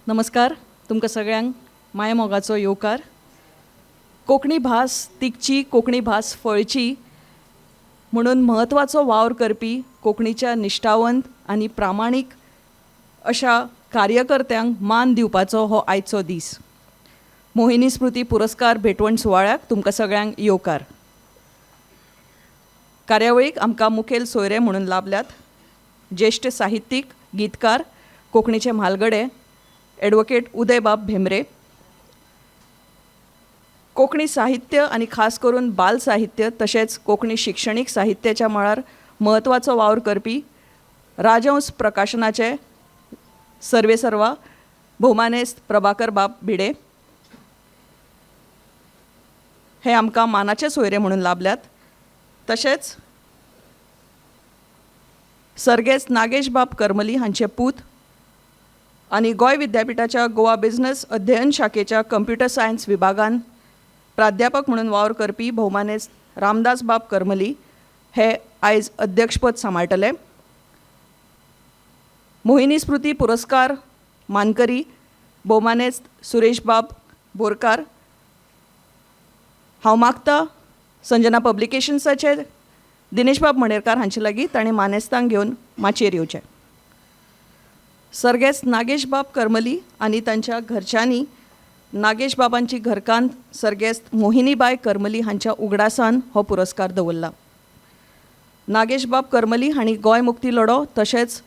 नमस्कार तुमकां सगळ्यांक माय मोगाचो येवकार. कोंकणी भास तिगची, कोंकणी भास फळची म्हणून म्हत्वाचो वावर करपी कोंकणीच्या निश्ठावंत आनी प्रामाणीक अशा कार्यकर्त्यांक मान दिवपाचो हो आयचो दीस. मोहिनी स्मृती पुरस्कार भेटवण सुवाळ्याक तुमकां सगळ्यांक येवकार. कार्यावळीक आमकां मुखेल सोयरे म्हणून लाभल्यात ज्येश्ठ साहित्यीक, गीतकार, कोंकणीचे म्हालगडे एडवोकेट उदयबाब भेंब्रे. कोंकणी साहित्य आनी खास करून बाल साहित्य तशेंच कोंकणी शिक्षणीक साहित्याच्या मळार म्हत्वाचो वावर करपी राजहंस प्रकाशनाचे सर्वेसर्वा भौमानेस्त प्रभाकर बाब भिडे हे आमकां मानाचे सोयरे म्हणून लाभल्यात. तशेंच सर्गेस्त नागेश बाब करमली हांचे पूत आनी गोंय विद्यापिठाच्या गोवा बिझनस अध्ययन शाखेच्या कंप्युटर सायन्स विभागान प्राध्यापक म्हणून वावर करपी भौमानेस्त रामदास बाब करमली हे आयज अध्यक्षपद सांबाळटले. मोहिनी स्मृती पुरस्कार मानकरी भौमानेस्त सुरेश बाब बोरकार. हांव मागतां संजना पब्लिकेशन्साचे दिनेश बाब मणेरकार हांचे लागीं ताणें मानेस्तांक घेवन माचयेर येवचें. सर्गेस्त नागेश बाब करमली आनी तांच्या घरच्यांनी नागेश बाबांची घरकान्न सर्गेस्त मोहिनीबाय करमली हांच्या उगडासान हो पुरस्कार दवरला. नागेश बाब करमली हांणी गोंय मुक्ती लढो तशेंच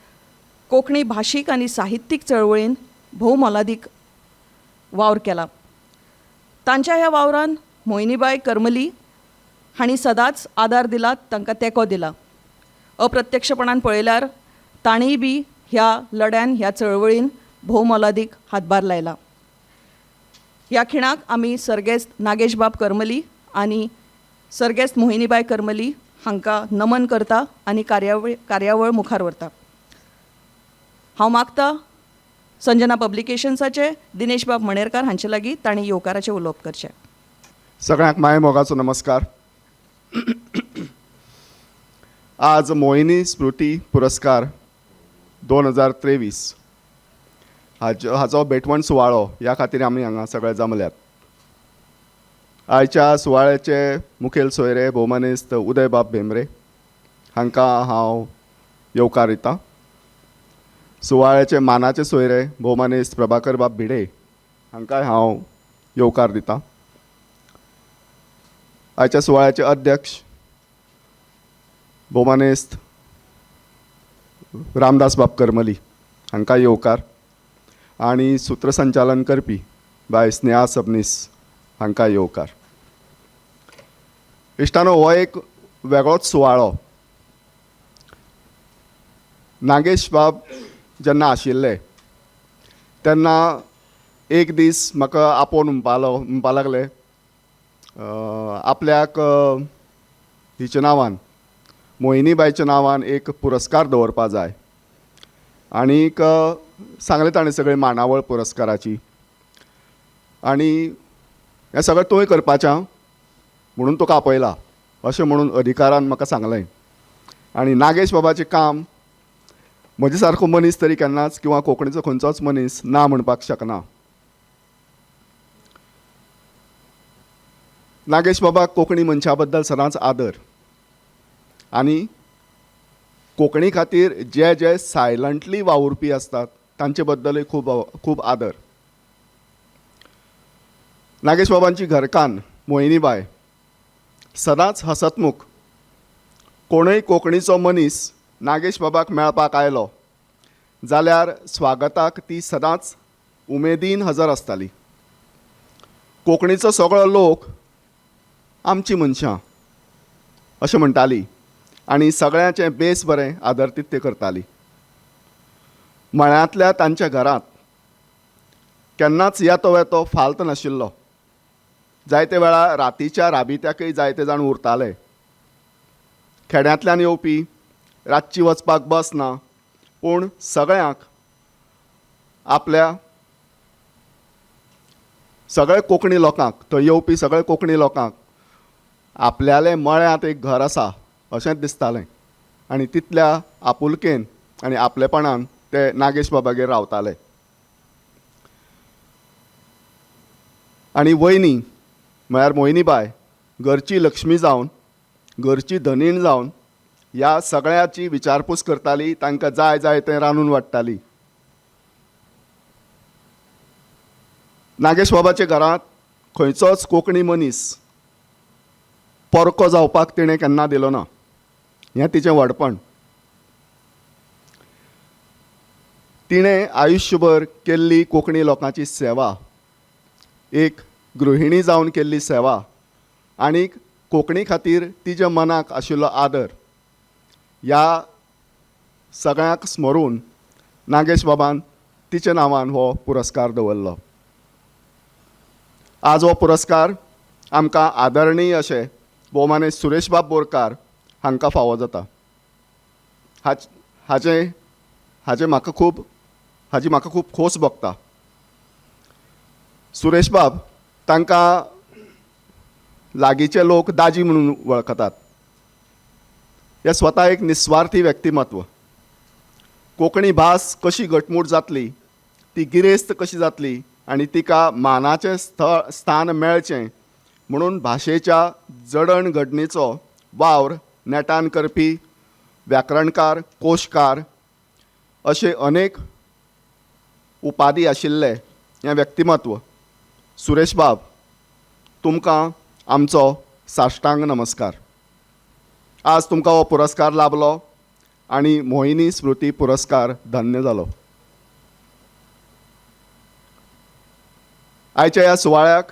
कोंकणी भाशीक आनी साहित्यीक चळवळींत भोवमोलादीक वावर केला. तांच्या ह्या वावरान मोहिनीबाय करमली हांणी सदांच आदार दिला, तांकां तेंको दिला. अप्रत्यक्षपणान पळयल्यार ताणीय बी ह्या लढ्यान ह्या चळवळीन भोवमोलादीक हातभार लायला. ह्या खिणाक आमी सर्गेस्त नागेश बाब करमली आनी सर्गेस्त मोहिनीबाय करमली हांकां नमन करता आनी कार्यावळ मुखार व्हरता. हांव मागतां संजना पब्लिकेशन्साचे दिनेश बाब मणेरकार हांचे लागीं तांणी येवकाराचें उलोवप करचें. सगळ्यांक माय मोगाचो नमस्कार. आज मोहिनी स्मृती पुरस्कार 2023 हाचो भेटवण सुवाळो ह्या खातीर आमी हांगा सगळे जमल्यात. आयच्या सुवाळ्याचे मुखेल सोयरे भौमानेस्त उदयबाब भेंब्रे हांकां हांव येवकार दितां. सुवाळ्याचे मानाचे सोयरे भौमानेस्त प्रभाकर बाब भिडे हांकांय हांव येवकार दितां. आयच्या सुवाळ्याचे अध्यक्ष भौमानेस्त रामदास बाब करमली हांकां येवकार आनी सूत्रसंचालन करपी बाय स्नेहा सबनीस हांकां येवकार. इश्टानो, हो एक वेगळोच सुवाळो. नागेश बाब जेन्ना आशिल्ले तेन्ना एक दीस म्हाका आपोवन म्हणपा लागले आपल्याक हिच्या नांवान मोहिनीबायच्या नांवान एक पुरस्कार दवरपा जाय. आनीक सांगलें ताणें सगळी मांडावळ पुरस्काराची आनी हें सगळें तुवें करपाचें म्हणून तुका आपयला अशें म्हणून अधिकारान म्हाका सांगलें. आनी नागेश बाबाचें काम म्हजे सारको मनीस तरी केन्नाच किंवा कोंकणीचो खंयचोच मनीस ना म्हणपाक शकना. नागेश बाबाक कोंकणी मनशा बद्दल सदांच आदर आनी कोंकणी खातीर जे जे सायलंटली वावुरपी आसतात तांचे बद्दलूय खूब आदर. नागेश बाबांची घरकान्न मोहिनीबाय सदांच हसतमुख. कोणूय कोंकणीचो मनीस नागेश बाबाक मेळपाक आयलो जाल्यार स्वागताक ती सदांच उमेदीन हजर आसताली. कोंकणीचो सगळो लोक आमची मनशां अशें म्हणटाली आनी सगळ्यांचें बेस बरें आदरतित्य करताली. मळ्यांतल्या तांच्या घरांत केन्नाच येतो वेतो फाल्त नाशिल्लो. जायते वेळार रातीच्या राबित्याकय जायते जाण उरताले. खेड्यांतल्यान येवपी रातची वचपाक बस ना पूण सगळ्यांक आपल्या सगळे कोंकणी लोकांक थंय येवपी सगळे कोंकणी लोकांक आपल्याले मळ्यांत एक घर आसा अशेंच दिसतालें आनी तितल्या आपुलकेन आनी आपलेपणान ते नागेश बाबागेर रावताले. आनी वयनी म्हळ्यार मोहिनीबाय घरची लक्ष्मी जावन घरची धनीण जावन ह्या सगळ्याची विचारपूस करताली, तांकां जाय जाय तें रांदून वाडटाली. नागेश बाबाच्या घरांत खंयचोच कोंकणी मनीस पोरको जावपाक तिणें केन्ना दिलो ना. हें तिचें व्हडपण. तिणें आयुश्यभर केल्ली कोंकणी लोकांची सेवा, एक गृहिणी जावन केल्ली सेवा आनीक कोंकणी खातीर तिच्या मनाक आशिल्लो आदर, ह्या सगळ्यांक स्मरून नागेश बाबान तिच्या नांवान हो पुरस्कार दवरलो. आज हो पुरस्कार आमकां आदरणीय अशे भोवमाने सुरेशबाब बोरकार हांकां फावो जाता. हाजी म्हाका खूब खोस भोगता. सुरेशबाब तांकां लागींचे लोक दाजी म्हणून वळखतात. हे स्वता एक निस्वार्थी व्यक्तिमत्व. कोंकणी भास कशी घटमूट जातली, ती गिरेस्त कशी जातली आनी तिका मानाचें स्थान मेळचें म्हणून भाशेच्या जडण घडणीचो वावर नेटान करपी व्याकरणकार, कोशकार अशे अनेक उपाधी आशिल्ले हें व्यक्तिमत्व. सुरेशबाब, तुमकां आमचो साश्टांग नमस्कार. आज तुमकां हो पुरस्कार लाभलो आनी मोहिनी स्मृती पुरस्कार धन्य जालो. आयच्या ह्या सुवाळ्याक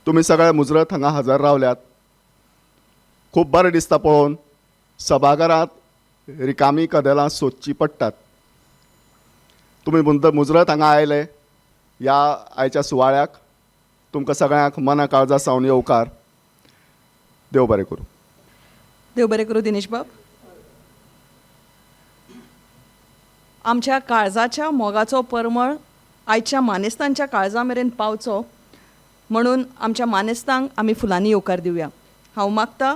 तुमी सगळे मुजरत हांगा हजर रावल्यात. खूब बरें दिसता पळोवन. सभाघरांत रिकामी कदेलां सोदचीं पडटात. तुमी मुजरत हांगा आयले ह्या आयच्या सुवाळ्याक. तुमकां सगळ्यांक मना काळजा सावन येवकार. देव बरें करूं. देव बरें करूं दिनेश बाब. आमच्या काळजाच्या मोगाचो परमळ आयच्या मानेस्तांच्या काळजा मेरेन पावचो म्हणून आमच्या मानेस्तांक आमी फुलांनी येवकार दिवया. हांव मागतां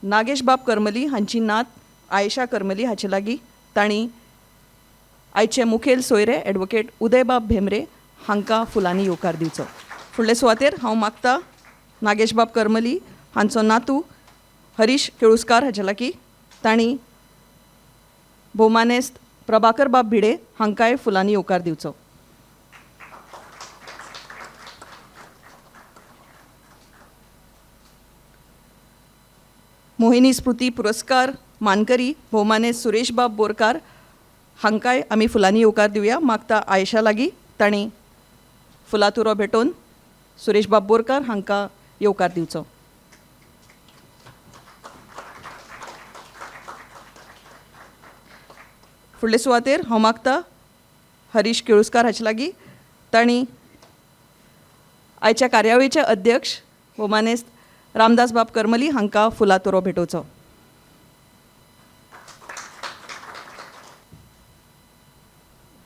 नागेश बाब करमली हांची नात आयेशा करमली हाचे लागीं तांणी आयचे मुखेल सोयरे एडवोकेट उदय बाब भेंब्रे हांकां फुलांनी येवकार दिवचो. फुडले सुवातेर हांव मागतां नागेश बाब करमली हांचो नातू हरीश केळुस्कार हाचे लागीं तांणी भोवमानेस्त प्रभाकर बाब भिडे हांकांय फुलांनी येवकार दिवचो. मोहिनी स्मृती पुरस्कार मानकरी भोवमाने सुरेश बाब बोरकार हांकांय आमी फुलांनी येवकार दिवया. मागता आयशा लागीं तांणी फुलातुरो भेटोवन सुरेश बाब बोरकार हांकां येवकार दिवचो. फुडले सुवातेर हांव मागतां हरीश केळुस्कार हाचे लागीं तांणी आयच्या कार्यावळीचे अध्यक्ष भोवमानेस्त रामदास बाब करमली हांकां फुलातुरो भेटोवचो.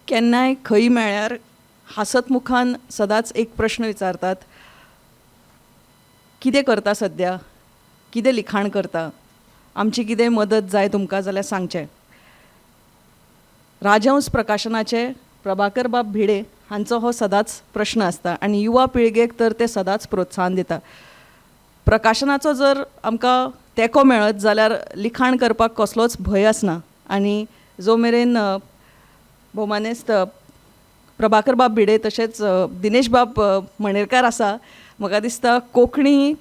केन्नाय खंय मेळ्यार हासत मुखान सदांच एक प्रश्न विचारतात, कितें करता सद्या, कितें लिखाण करता, आमची कितें मदत जाय तुमकां जाल्यार सांगचें. राजहंस प्रकाशनाचे प्रभाकर बाब भिडे हांचो हो सदांच प्रश्न आसता आनी युवा पिळगेक तर ते सदांच प्रोत्साहन दिता. प्रकाशनाचो जर आमकां तेंको मेळत जाल्यार लिखाण करपाक कसलोच भंय आसना. आनी जो मेरेन भोवमानेस्त प्रभाकर बाब भिडे तशेंच दिनेश बाब मणेरकार आसा, म्हाका दिसता कोंकणी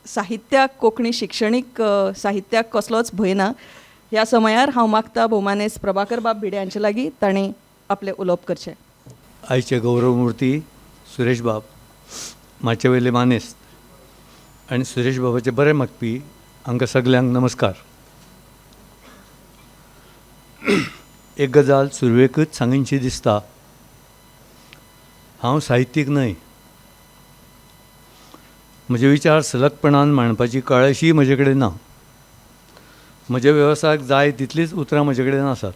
साहित्याक, कोंकणी शिक्षणीक साहित्याक कसलोच भंय ना. ह्या समयार हांव मागतां भोवमानेस्त प्रभाकर बाब भिडे हांचे लागीं तांणी आपलें उलोवप करचें. आयचे गौरवमुर्ती सुरेश बाब, माचे वयले मानेस्त आनी सुरेश बाबाचे बरे मागपी हांकां सगल्यांक नमस्कार. एक गजाल सुरवेकच सांगिनशी दिसता. हांव साहित्यीक न्हय. म्हजे विचार सलगपणान मांडपाची कळशी म्हजे कडेन ना. म्हज्या वेवसायाक जाय तितलीच उतरां म्हजे कडेन आसात.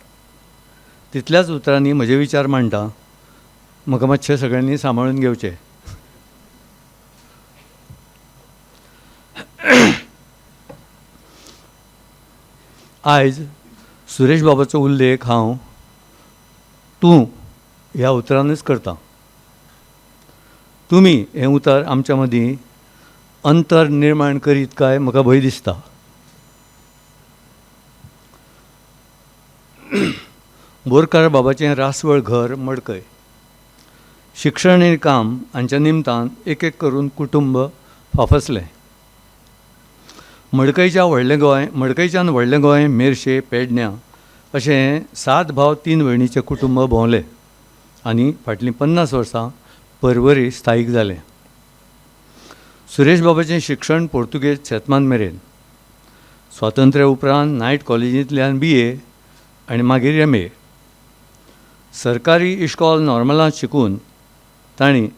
तितल्याच उतरांनी म्हजे विचार मांडटा. म्हाका मातशें सगळ्यांनी सांबाळून घेवचें. आयज सुरेश बाबाचो उल्लेख हांव तूं ह्या उतरानूच करतां. तुमी हें उतर आमच्या मदीं अंतर निर्माण करीत काय म्हाका भंय दिसता. बोरकार बाबाचें रासवळ घर मडकय. शिक्षण आनी काम हांच्या निमतान एक एक करून कुटुंब फाफसलें. मडकयच्यान व्हडलें गोंय, मेर्शे, पेडण्यां अशें 7 भाव 3 भयणीचें कुटुंब भोंवलें आनी फाटलीं 50 वर्सां परवरी स्थायीक जालें. सुरेश बाबाचें शिक्षण पोर्तुगेज शेतमान मेरेन. स्वातंत्र्या उपरांत नायट कॉलेजींतल्यान BA आनी मागीर MA. सरकारी इश्कॉल नॉर्मलांत शिकून तांणी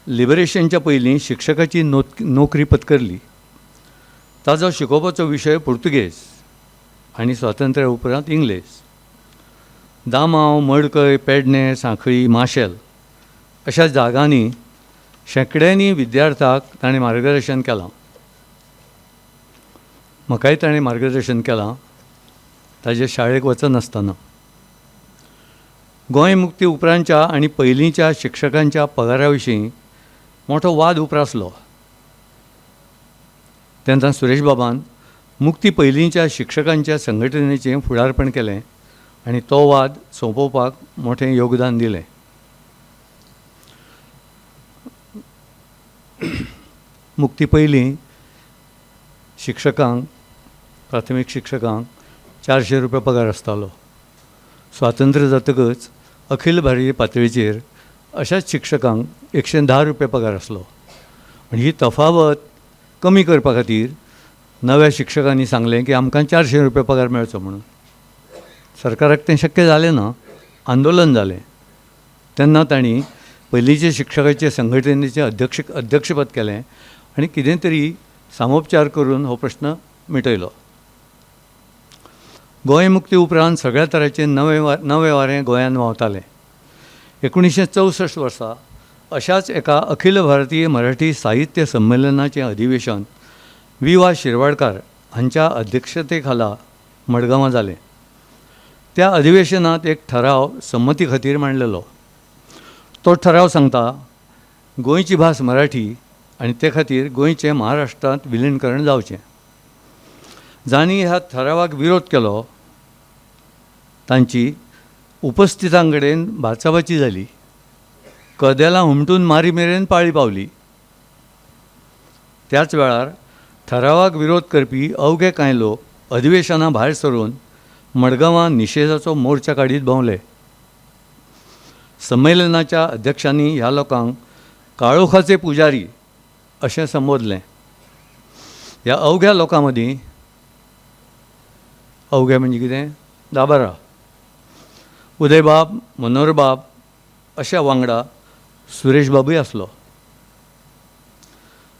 लिबरेशनच्या पयलीं शिक्षकाची नोकरी पत्करली. ताजो शिकोवपाचो विशय पुर्तुगेज आनी स्वातंत्र्या उपरांत इंग्लीश. दामांव, मडकय, पेडणें, सांखळी, माशेल अशा जागांनी शेंकड्यांनी विद्यार्थ्यांक ताणें मार्गदर्शन केलां. म्हाकाय ताणें मार्गदर्शन केलां ताजे शाळेक वचनासतना. गोंय मुक्ती उपरांतच्या आनी पयलींच्या शिक्षकांच्या पगारा विशीं मोठो वाद उप्रासलो. तेन्ना सुरेश बाबान मुक्ती पयलींच्या शिक्षकांच्या संघटनेचें फुडारपण केलें आनी तो वाद सोंपोवपाक मोठें योगदान दिलें. मुक्ती पयलीं शिक्षकांक, प्राथमीक शिक्षकांक 400 रुपया पगार आसतालो. स्वातंत्र्य जातकच अखिल भारतीय पातळीचेर अशाच शिक्षकांक 110 रुपया पगार आसलो. आनी ही तफावत कमी करपा खातीर नव्या शिक्षकांनी सांगलें की आमकां 400 रुपया पगार मेळचो म्हणून. सरकाराक तें शक्य जालें ना. आंदोलन जालें. तेन्ना तांणी पयलींचे शिक्षकाचे संघटनेचें अध्यक्षपद केलें आनी कितें तरी सामोपचार करून हो प्रश्न मिटयलो. गोंय मुक्ती उपरांत सगळ्या तरांचें नवें वारें गोंयांत व्हांवतालें. 1964 वर्सा अशाच एका अखिल भारतीय मराठी साहित्य संमेलनाचें अधिवेशन V.वा. शिरवाडकार हांच्या अध्यक्षते खाला मडगांवां जालें. त्या अधिवेशनांत एक ठराव संमती खातीर मांडलेलो. तो ठराव सांगता गोंयची भास मराठी आनी ते खातीर गोंयचें महाराष्ट्रांत विलीनीकरण जावचें. जांणी ह्या ठरावाक विरोध केलो तांची उपस्थितां कडेन भाचाभाची जाली. कदेलां हुमटून मारी मेरेन पाळी पावली. त्याच वेळार ठरावाक विरोध करपी अवघे कांय लोक अधिवेशना भायर सरून मडगांवां निशेधाचो मोर्चा काडीत भोंवले. संमेलनाच्या अध्यक्षांनी ह्या लोकांक काळोखाचे पुजारी अशें संबोधलें. ह्या अवघ्या लोकां मदीं, अवघे म्हणजे कितें, दाबारा, उदयबाब, मनोहरबाब अशा वांगडा सुरेशबाबूय आसलो.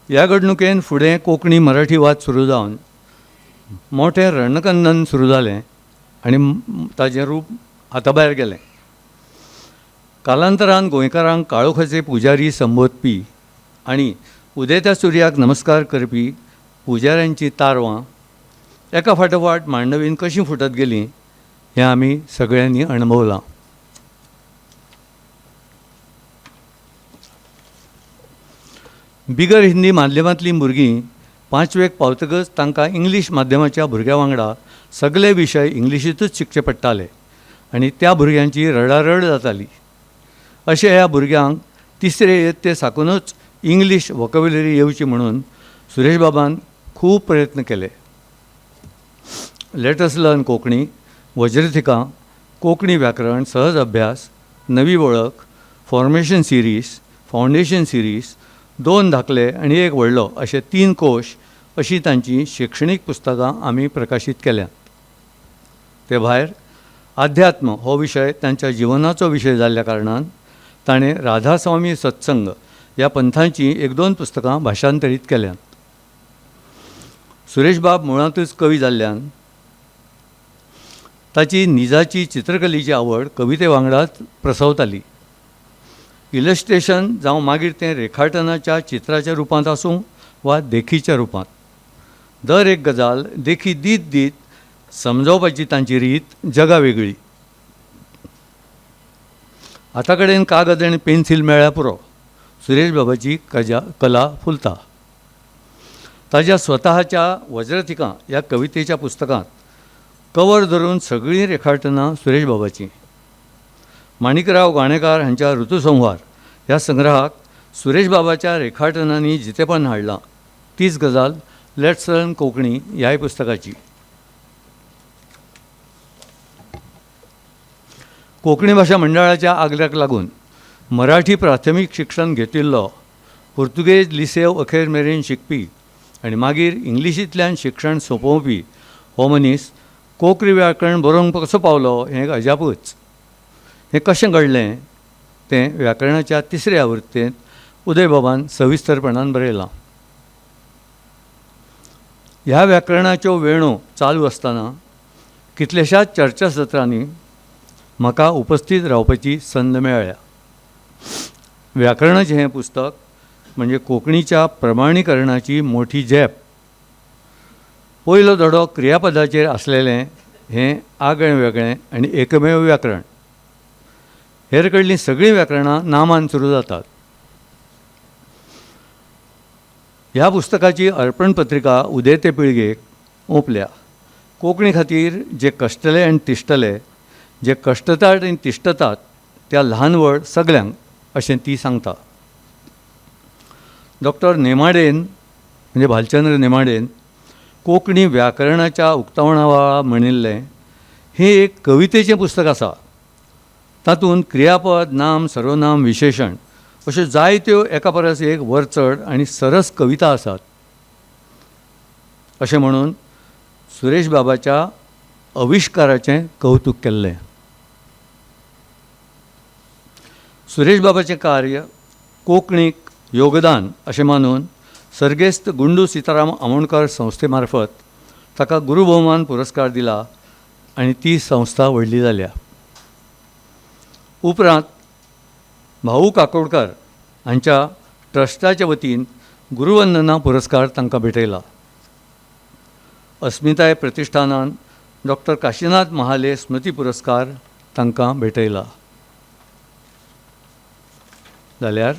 ह्या घडणुकेन फुडें कोंकणी मराठी वाद सुरू जावन मोठें रणकंदन सुरू जालें आनी ताचें रूप हाताभायर गेलें. कालांतरान गोंयकारांक काळोखाचे पुजारी संबोधपी आनी उदेत्या सुर्याक नमस्कार करपी पुजाऱ्यांची तारवां एका फाटोफाट मांडवीन कशीं फुटत गेलीं हें आमी सगळ्यांनी अणभवलां. बिगर हिंदी माध्यमांतलीं भुरगीं 5वेक पावतकच तांकां इंग्लीश माध्यमाच्या भुरग्यां वांगडा सगळे विशय इंग्लिशींतूच शिकचे पडटाले आनी त्या भुरग्यांची रडारड जाताली. अशें ह्या भुरग्यांक 3रे येत्ते साकूनच इंग्लीश वॉकॅब्युलरी येवची म्हणून सुरेश बाबान खूब प्रयत्न केले. लेटस लर्न कोंकणी, वज्रथिका, कोंकणी व्याकरण, सहज अभ्यास, नवी वळख, फॉर्मेशन सिरीज, फावंडेशन सिरीज, 2 धाकले आनी 1 व्हडलो अशे 3 कोश अशीं तांची शिक्षणीक पुस्तकां आमी प्रकाशीत केल्यात. ते भायर अध्यात्म हो विशय तांच्या जिवनाचो विशय जाल्ल्या कारणान ताणें राधास्वामी सत्संग ह्या पंथांची 1-2 पुस्तकां भाशांतरीत केल्यात. सुरेशबाब मुळांतूच कवी जाल्ल्यान ताची निजाची चित्रकलेची आवड कविते वांगडाच प्रसवताली. इलस्ट्रेशन जावं मागीर तें रेखाटनाच्या चित्राच्या रुपांत आसूं वा देखीच्या रुपांत, दर एक गजाल देखी दीत दीत समजोवपाची तांची रीत जगा वेगळी. आतां कडेन कागद आनी पेन्सील मेळ्ळ्या पुरो. सुरेश बाबाची कला फुलता. ताज्या स्वतःच्या वज्रथिका या कवितेच्या पुस्तकात कवर धरून सगळीं रेखाटनां सुरेश बाबाची. माणिकराव गाणेकार हांच्या ऋतुसंहार ह्या संग्रहाक सुरेश बाबाच्या रेखाटनांनी जितेपण हाडलां. तीच गजाल लेट्स लर्न कोंकणी ह्याय पुस्तकाची. कोंकणी भाशा मंडळाच्या आग्र्याक लागून मराठी प्राथमीक शिक्षण घेतिल्लो, पुर्तुगेज लिसेव अखेर मेरेन शिकपी आनी मागीर इंग्लिशींतल्यान शिक्षण सोंपोवपी हो मनीस कोंकणी व्याकरण बरोवंक कसो पावलो हें अजापूच. हें कशें घडलें तें व्याकरणाच्या 3ऱ्या आवृत्तेंत उदय बाबान सविस्तरपणान बरयलां. ह्या व्याकरणाच्यो वेणो चालू आसतना कितल्याशाच चर्चासत्रांनी म्हाका उपस्थित रावपाची संद मेळ्ळ्या. व्याकरणाचें हें पुस्तक म्हणजे कोंकणीच्या प्रमाणीकरणाची मोठी झेप. पयलो धडो क्रियापदाचेर आसलेलें हें आगळें वेगळें आनी एकमेव व्याकरण. हेर कडलीं सगळीं व्याकरणां नामान सुरू जातात. ह्या पुस्तकाची अर्पण पत्रिका उदेते पिळगेक ओंपल्या. कोंकणी खातीर जे कश्टले आनी तिश्टले, जे कश्टतात आनी तिश्टतात त्या ल्हान व्हड सगल्यांक अशें ती सांगता. डॉक्टर नेमाडेन म्हणजे भालचंद्र नेमाडेन कोंकणी व्याकरणाच्या उक्तावणा वेळार म्हणिल्लें हें एक कवितेचें पुस्तक आसा. तातूंत क्रियापद, नाम, सर्वनाम, विशेशण अश्यो जायत्यो एका परस एक वरचड आनी सरस कविता आसात. अशें म्हणून सुरेश बाबाच्या आविश्काराचें कौतुक केल्लें. सुरेश बाबाचें कार्य कोंकणीक योगदान अशें मानून सर्गेस्त गुंडू सीताराम आमोणकर संस्थे मार्फत ताका गुरुभोवमान पुरस्कार दिला आनी ती संस्था व्हडली जाल्या. उपरांत भाऊ काकोडकर हांच्या ट्रस्टाच्या वतीन गुरुवंदना पुरस्कार तांकां भेटयला. अस्मिताय प्रतिश्ठानान डॉक्टर काशीनाथ महाले स्मृती पुरस्कार तांकां भेटयला. जाल्यार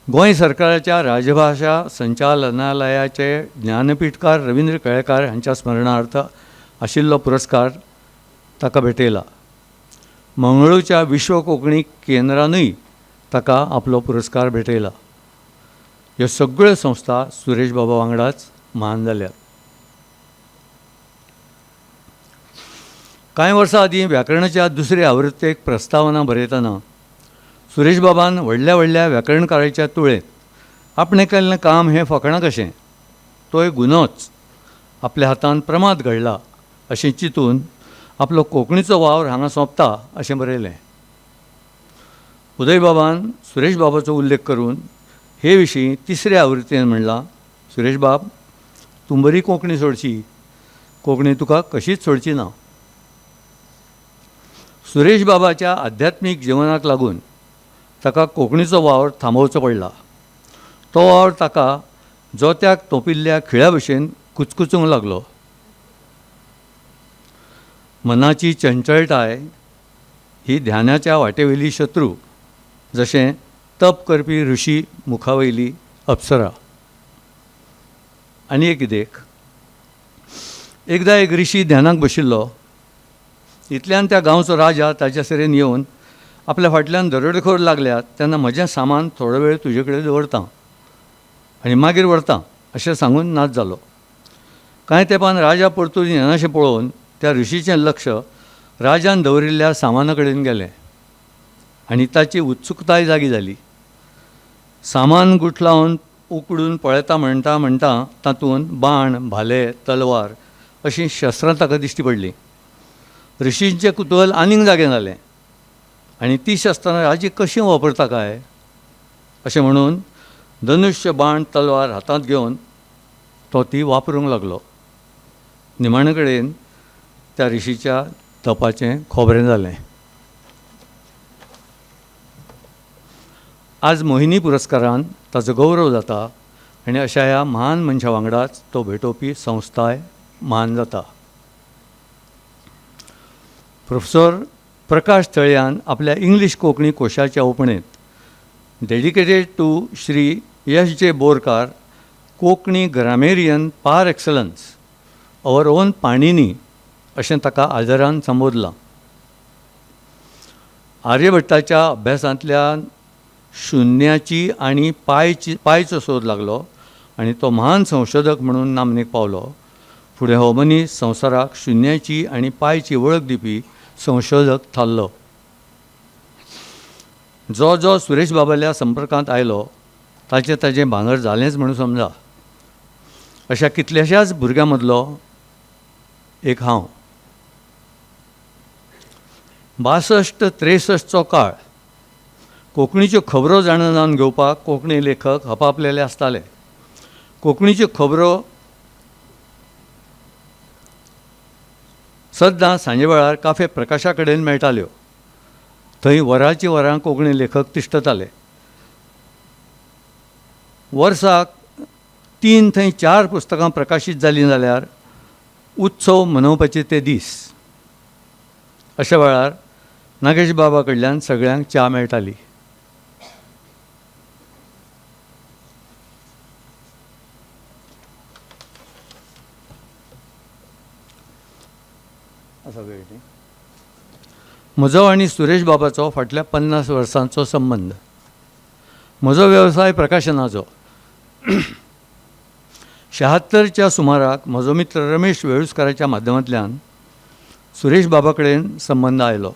गोंय सरकाराच्या राजभाशा संचालनालयाचे ज्ञानपीठकार रवींद्र केळेकार हांच्या स्मरणार्थ आशिल्लो पुरस्कार ताका भेटयला. मंगळूरच्या विश्व कोंकणी केंद्रानूय ताका आपलो पुरस्कार भेटयला. ह्यो सगळ्यो संस्था सुरेश बाबा वांगडाच मान जाल्यात. कांय वर्सां आदीं व्याकरणाच्या 2ऱ्या आवृत्तेक प्रस्तावना बरयतना सुरेश बाबान व्हडल्या व्हडल्या व्याकरणकाराच्या तुळेंत आपणें केल्लें काम हें फकाणां कशें, तो एक गुन्होच, आपल्या हातान प्रमाद घडला अशें चिंतून आपलो कोंकणीचो वावर हांगा सोंपता अशें बरयलें. उदय बाबान सुरेश बाबाचो उल्लेख करून हे विशीं 3ऱ्या आवृत्तेन म्हणलां, सुरेश बाब, तूं बरी कोंकणी सोडची, कोंकणी तुका कशीच सोडची ना. सुरेश बाबाच्या आध्यात्मीक जिवनाक लागून ताका कोंकणीचो वावर थांबोवचो पडला. तो वावर ताका जोत्याक तोपिल्ल्या खिळ्या भशेन कुचकुचूंक लागलो. मनाची चंचळटाय ही ध्यानाच्या वाटेवेली शत्रू, जशें तप करपी ऋषी मुखावयली अप्सरा. आनी एक कितें, एकदां एक ऋषी ध्यानाक बशिल्लो. इतल्यान त्या गांवचो राजा ताच्या सेरेन येवन आपल्या फाटल्यान दरोडेखोर लागल्यात तेन्ना म्हजें सामान थोडो वेळ तुजे कडेन दवरतां आनी मागीर व्हरतां अशें सांगून नाच जालो. कांय तेंपान राजा परतून येनाशें पळोवन त्या ऋषीचें लक्ष राजान दवरिल्ल्या सामाना कडेन गेलें आनी ताची उत्सुकताय जागी जाली. सामान गुठलावन उकडून पळयता म्हणटा म्हणटा तातूंत बाण, भाले, तलवार अशीं शस्त्रां ताका दिश्टी पडलीं. ऋषींचें कुतूहल आनीक जागें जालें आनी ती शस्त्रां राजी कशीं वापरता काय अशें म्हणून धनुश्य, बाण, तलवार हातांत घेवन तो ती वापरूंक लागलो. निमाणे कडेन त्या ऋषीच्या तपाचें खोबरें जालें. आज मोहिनी पुरस्कारान ताचो गौरव जाता आनी अशा ह्या महान मनशा वांगडाच तो भेटोवपी संस्थाय मान जाता. प्रोफेसर प्रकाश तळयान आपल्या इंग्लीश कोंकणी कोशाच्या ओपणेंत dedicated to Shri Yash J Borkar, Konkani grammarian par excellence, our own Panini अशें ताका आदरान संबोधलां. आर्यभट्टाच्या अभ्यासांतल्यान शुन्याची आनी पायचो सोद लागलो आनी तो महान संशोधक म्हणून नामनेक पावलो. फुडें हो मनीस संवसाराक शुन्याची आनी पायची वळख दिवपी संशोधक थारलो. जो जो सुरेश बाबाल्या संपर्कांत आयलो ताचें भांगर जालेंच म्हणून समजा. अशा कितल्याशाच भुरग्यां मदलो एक हांव. 62-63चो काळ कोंकणीच्यो खबरो जाणून घेवपाक कोंकणी लेखक हपापलेले आसताले. कोंकणीच्यो खबरो सद्दां सांजे वेळार काफे प्रकाशा कडेन मेळटाल्यो. थंय वरांची वरां कोंकणी लेखक तिश्टताले. वर्साक 3 थंय 4 पुस्तकां प्रकाशीत जालीं जाल्यार उत्सव मनोवपाचे ते दीस. अशा वेळार नागेश बाबा कडल्यान सगळ्यांक च्या मेळटाली. म्हजो आनी सुरेश बाबाचो फाटल्या 50 वर्सांचो संबंद. म्हजो वेवसाय प्रकाशनाचो. 76च्या सुमाराक म्हजो मित्र रमेश वेळुस्काराच्या माध्यमांतल्यान सुरेश बाबा कडेन संबंद आयलो.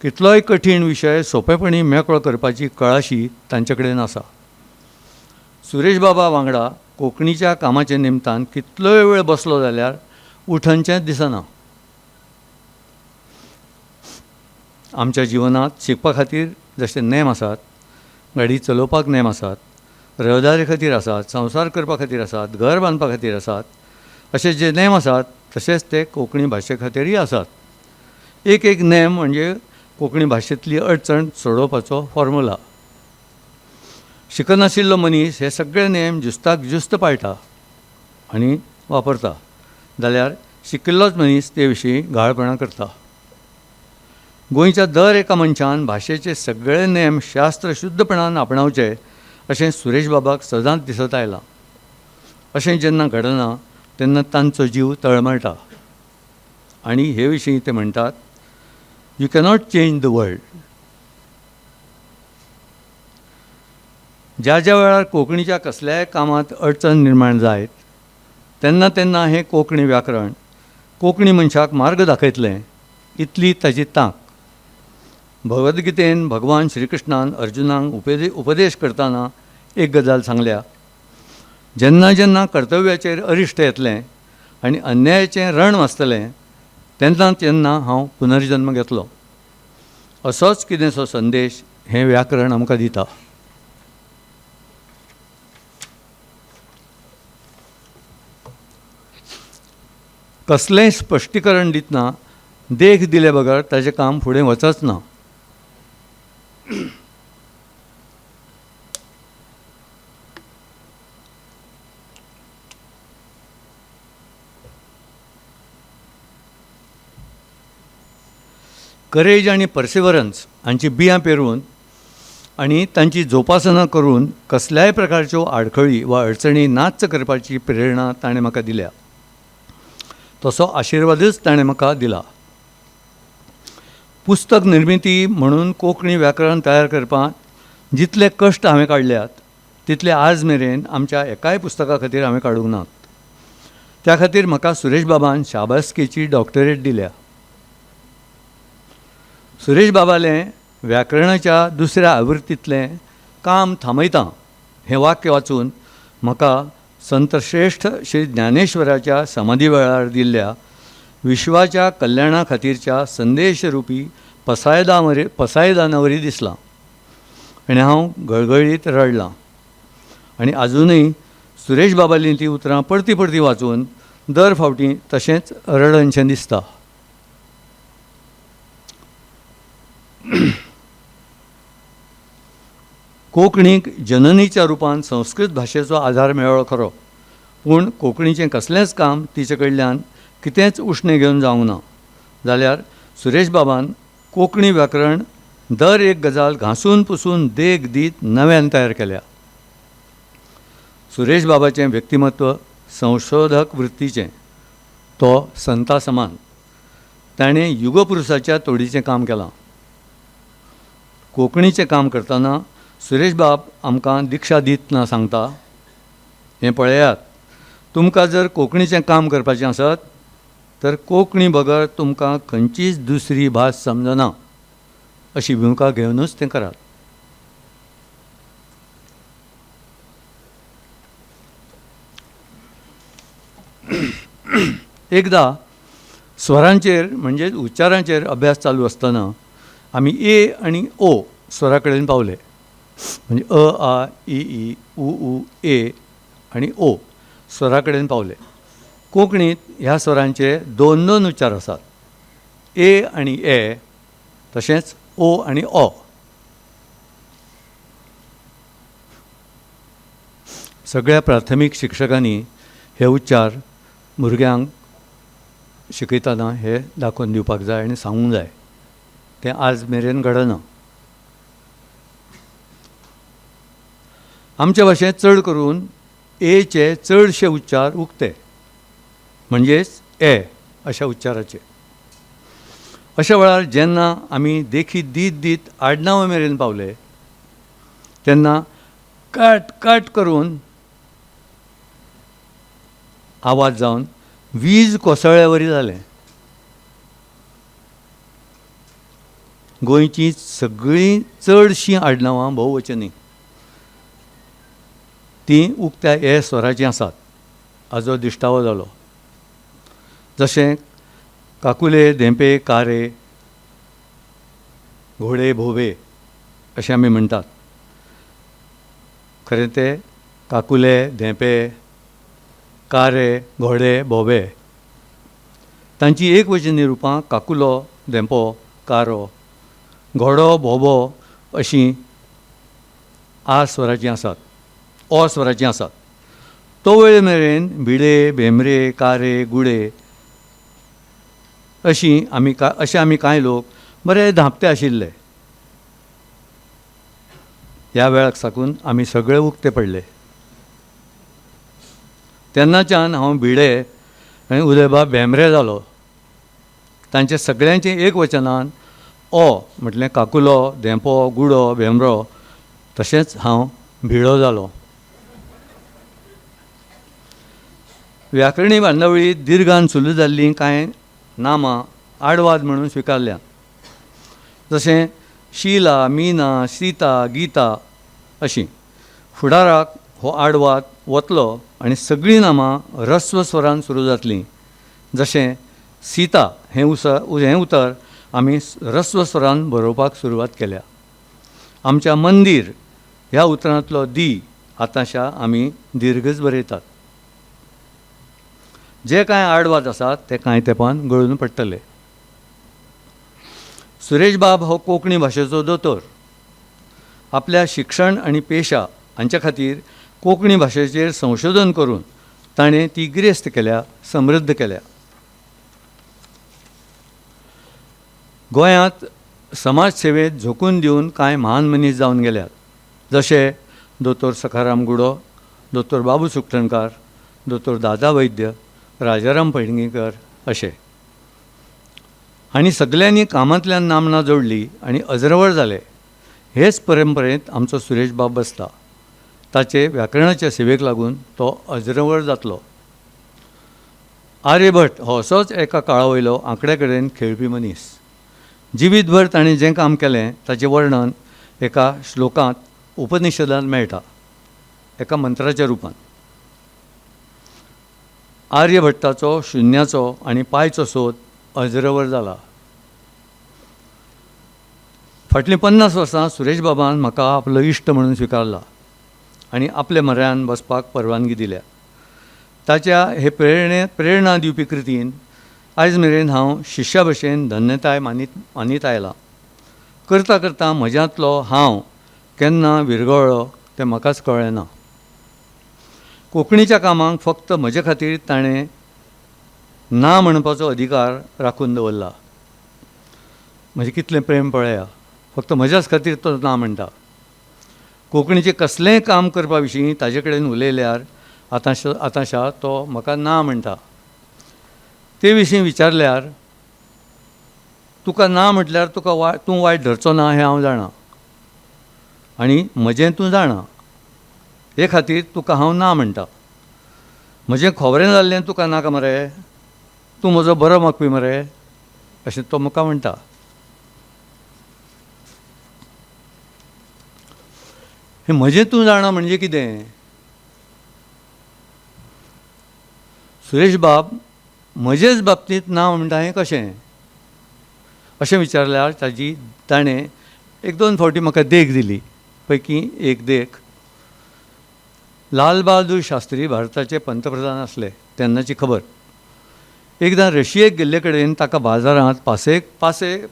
कितलोय कठीण विशय सोंपेपणी मेकळो करपाची कळाशी तांचे कडेन आसा. सुरेश बाबा वांगडा कोंकणीच्या कामाचे निमतान कितलोय वेळ बसलो जाल्यार उठनचेंच दिसना. आमच्या जिवनांत शिकपा खातीर जशे नेम आसात, गाडी चलोवपाक नेम आसात, रहदारी खातीर आसात, संवसार करपा खातीर आसात, घर बांदपा खातीर आसात, अशे जे नेम आसात तशेंच ते कोंकणी भाशे खातीरय आसात. एक नेम म्हणजे कोंकणी भाशेंतली अडचण सोडोवपाचो फॉर्मुला. शिकनाशिल्लो मनीस हे सगळे नेम ज्युस्ताक ज्युस्त पाळटा आनी वापरता जाल्यार शिकिल्लोच मनीस ते विशीं घाळपणां करता. गोंयच्या दर एका मनशान भाशेचे सगळे नेम शास्त्र शुद्धपणान आपणावचे अशें सुरेश बाबाक सदांच दिसत आयलां. अशें जेन्ना घडना तेन्ना तांचो जीव तळमळटा. आनी हे विशीं ते म्हणटात, you cannot change the world. ज्या ज्या वेळार कोंकणीच्या कसल्याय कामांत अडचण निर्माण जायत तेन्ना तेन्ना हें कोंकणी व्याकरण कोंकणी मनशाक मार्ग दाखयतलें इतली ताची तांक. भगवद्गीतेन भगवान श्रीकृष्णान अर्जुनाक उपदेश करतना एक गजाल सांगल्या, जेन्ना जेन्ना कर्तव्याचेर अरिश्ट येतलें आनी अन्यायाचें रण वाचतलें तेन्ना तेन्ना हांव पुनर्जन्म घेतलो. असोच कितेंसो संदेश हें व्याकरण आमकां दिता. कसलेंय स्पश्टीकरण दितना देख दिले बगर ताचें काम फुडें वचच ना. करेज आनी पर्सिवरन्स हांची बियां पेरून आनी तांची जोपासना करून कसल्याय प्रकारच्यो आडखळी वा अडचणी नाच्च करपाची प्रेरणा ताणें म्हाका दिल्या. तसो आशिर्वादच ताणें म्हाका दिला. पुस्तक निर्मिती म्हणून कोंकणी व्याकरण तयार करपाक जितले कश्ट हांवें काडल्यात तितले आज मेरेन आमच्या एकाय पुस्तका खातीर हांवें काडूंक नात. त्या खातीर म्हाका सुरेश बाबान शाबासकेची डॉक्टरेट दिल्या. सुरेश बाबालें व्याकरणाच्या दुसऱ्या आवृत्तींतलें काम थांबयतां हें वाक्य वाचून म्हाका संत श्रेष्ठ श्री ज्ञानेश्वराच्या समाधी वेळार दिल्ल्या विश्वाच्या कल्याणा खातीरच्या संदेश रुपी पसायदानावरी दिसलां आनी हांव गळगळीत रडलां. आनी आजुनूय सुरेश बाबालीं तीं उतरां परती परती वाचून दर फावटी तशेंच रडनशें दिसता. कोंकणीक जननीच्या रुपान संस्कृत भाशेचो आधार मेळ्ळो खरो, पूण कोंकणीचें कसलेंच काम तिचे कडल्यान कितेंच उश्णें घेवन जावंक ना. जाल्यार सुरेश बाबान कोंकणी व्याकरण दर एक गजाल घासून पुसून देख दीत नव्यान तयार केल्या. सुरेश बाबाचें व्यक्तिमत्व संशोधक वृत्तीचें, तो संता समान. ताणें युगपुरुषाच्या तोडीचें काम केलां. कोंकणीचें काम करतना सुरेश बाब आमकां दिक्षा दितना सांगता, हें पळयात, तुमकां जर कोंकणीचें काम करपाचें आसत तर कोंकणी बगर तुमकां खंयचीच दुसरी भास समजना अशी भुमिका घेवनूच तें करात. एकदां स्वरांचेर म्हणजेच उच्चारांचेर अभ्यास चालू आसतना आमी ए आनी ओ स्वरा कडेन पावले. म्हणजे अ आ इ ई उ ऊ ए आनी ओ स्वरा कडेन पावले. कोंकणींत ह्या स्वरांचे 2 उच्चार आसात, ए आनी ए, तशेंच ओ आनी ऑ. सगळ्या प्राथमीक शिक्षकांनी हे उच्चार भुरग्यांक शिकयतना हे दाखोवन दिवपाक जाय आनी सांगूंक जाय. तें आज मेरेन घडना. आमचे भाशेंत चड करून एचे चडशे उच्चार उक्ते, म्हणजेच ए अशा उच्चाराचे. अशा वेळार जेन्ना आमी देखीत दीत दीत आडनांवा मेरेन पावले तेन्ना काट काट करून आवाज जावन वीज कोसळ्ळ्या वरी जालें. गोंयचीं सगळीं चडशीं आडनांवां भोववचनी तीं उक्त्या ए स्वराचीं आसात हाजो दिश्टावो जालो. जशें काकुले धेंपे कारे घोडे भोवे अशें आमी म्हणटात. खरें तें काकुले धेंपे कारे घोडे भोवे तांची एकवचनी रुपां काकुलो धेंपो कारो घोडो भोबो अशीं आ स्वराचीं आसात, ऑ स्वराचीं आसात. तो वेळ मेरेन भिडे भेंब्रे कारे गुडे अशीं आमी कांय लोक बरे धांपते आशिल्ले. ह्या वेळाक साकून आमी सगळे उक्ते पडले. तेन्नाच्यान हांव भिडे आनी उदयबाब भेंब्रे जालो. तांचे सगळ्यांचें एक वचनान ऑ म्हटलें काकुलो धेंपो गुडो भेंब्रो, तशेंच हांव भिडो जालो. व्याकरणी बांदावळीत दिर्घान सुरू जाल्लीं कांय नामां आडवाद म्हणून स्विकारल्यात. जशें शीला मीना सीता गीता अशीं. फुडाराक हो आडवाद वतलो आनी सगळीं नामां रस्व स्वरान सुरू जातलीं. जशें सीता हें उतर आमी रस्व स्वरान बरोवपाक सुरवात केल्या. आमच्या मंदीर ह्या उतरांतलो दी आतांशा आमी दिर्घच बरयतात. जे कांय आडवाद आसात ते कांय तेंपान गळून पडटले. सुरेश बाब हो कोंकणी भाशेचो दोतोर. आपल्या शिक्षण आनी पेशा हांच्या खातीर कोंकणी भाशेचेर संशोधन करून ताणें ती गिरेस्त केल्या, समृद्ध केल्या. गोंयांत समाज सेवेत झोकून दिवन कांय महान मनीस जावन गेल्यात. जशे दोतोर सखाराम गुडो, दोतोर बाबू सुकटणकार, दोतोर दादा वैद्य, राजाराम पैंगीणकर अशे. आनी सगळ्यांनी कामांतल्यान नामनां जोडली आनी अजरावर जाले. हेच परंपरेंत आमचो सुरेश बाब बसता. ताचे व्याकरणाच्या सेवेक लागून तो अजरावर जातलो. आर्यभट हो असोच एका काळा वयलो आंकड्या कडेन खेळपी मनीस. जिवीतभर ताणें जें काम केलें ताचें वर्णन एका श्लोकांत उपनिशदांत मेळटा, एका मंत्राच्या रुपान. आर्यभट्टाचो शुन्याचो आनी पायचो सोद अजरावर जाला. फाटलीं 50 वर्सां सुरेश बाबान म्हाका आपलो इश्ट म्हणून स्विकारला आनी आपल्या म्हऱ्यान बसपाक परवानगी दिल्या. ताच्या हे प्रेरणा दिवपी कृतीन आयज मेरेन हांव शिश्या भशेन धन्यताय मानीत आयलां. करता करता म्हज्यांतलो हांव केन्ना विरगळ्ळो तें म्हाकाच कळ्ळें ना. कोंकणीच्या कामाक फक्त म्हजे खातीर ताणें ना म्हणपाचो अधिकार राखून दवरला. म्हजें कितलें प्रेम पळया फक्त म्हज्याच खातीर तो ना म्हणटा. कोंकणीचें कसलेंय काम करपा विशीं ताजे कडेन उलयल्यार आतांशा तो म्हाका ना म्हणटा. ते विशीं विचारल्यार तुका ना म्हटल्यार तूं वायट धरचो ना हें हांव जाणा, आनी म्हजें तूं जाणा, हे खातीर तुका हांव ना म्हणटा. म्हजें खोबरें जाल्लें तुका नाका मरे, तूं म्हजो बरो मागपी मरे, अशें तो म्हाका म्हणटा. हें म्हजें तूं जाणा म्हणजे कितें? सुरेश बाब म्हजेच बाबतींत ना म्हणटा हें कशें? अशें विचारल्यार ताणें एक दोन फावटी म्हाका देख दिली. पैकी एक देख, लाल बहादूर शास्त्री भारताचे पंतप्रधान आसले तेन्नाची खबर. एकदां रशियेक गेल्ले कडेन ताका बाजारांत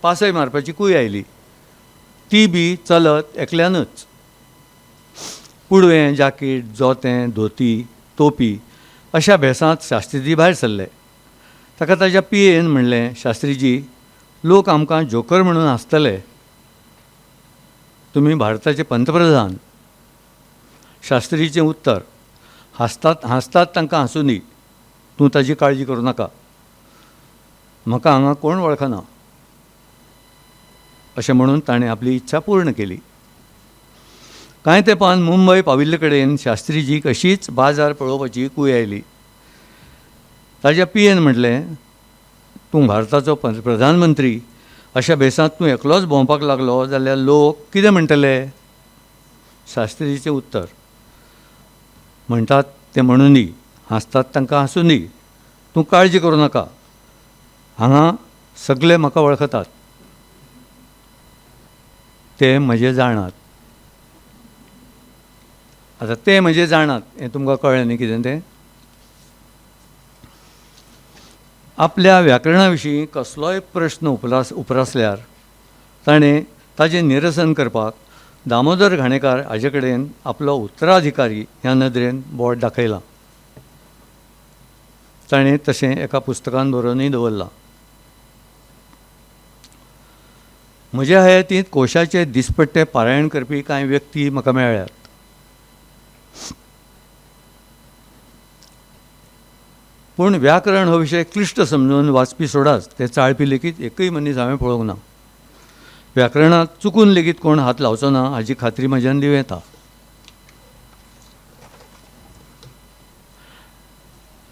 पासय मारपाची कूय आयली. ती बी चलत एकल्यानच. पुडवें, जाकीट, जोतें, धोती, तोपी अशा भेसांत शास्त्रीजी भायर सरले. ताका ताच्या पियेन म्हणलें, शास्त्रीजी, लोक आमकां जोकर म्हणून हांसतले, तुमी भारताचे पंतप्रधान. शास्त्रीचें उत्तर, हांसतात तांकां हांसूं दी, तूं ताजी काळजी करूं नाका, म्हाका हांगा कोण वळखना. अशें म्हणून ताणें आपली इच्छा पूर्ण केली. कांय तेंपान मुंबय पाविल्ले कडेन शास्त्रीजीक अशीच बाजार पळोवपाची कूय आयली. ताच्या पियेन म्हटलें, तूं भारताचो प्रधानमंत्री अशा भेसांत तूं एकलोच भोंवपाक लागलो जाल्यार लोक कितें म्हणटले? शास्त्रीचें उत्तर, म्हणटात तें म्हणून दी, हांसतात तांकां हांसूं दी, तूं काळजी करूं नाका, हांगा सगळे म्हाका वळखतात, ते म्हजें जाणात. आतां ते म्हजें जाणात हें तुमकां कळ्ळें न्ही कितें तें? आपल्या व्याकरणा विशीं कसलोय प्रश्न उपरासल्यार ताणें ताजें निरसन करपाक दामोदर घाणेकार हाजे कडेन आपलो उत्तराधिकारी ह्या नदरेन बोट दाखयलां. ताणें तशें एका पुस्तकान बरोवनूय दवरलां. म्हज्या हयातींत कोशाचे दिसपट्टे पारायण करपी कांय व्यक्ती म्हाका मेळ्ळ्यात. पूण व्याकरण हो विशय क्लिश्ट समजून वाचपी सोडाच, ते चाळपी लेगीत एकय मनीस हांवें पळोवंक ना. व्याकरणांत चुकून लेगीत कोण हात लावचो ना हाची खात्री म्हज्यान दिवं येता.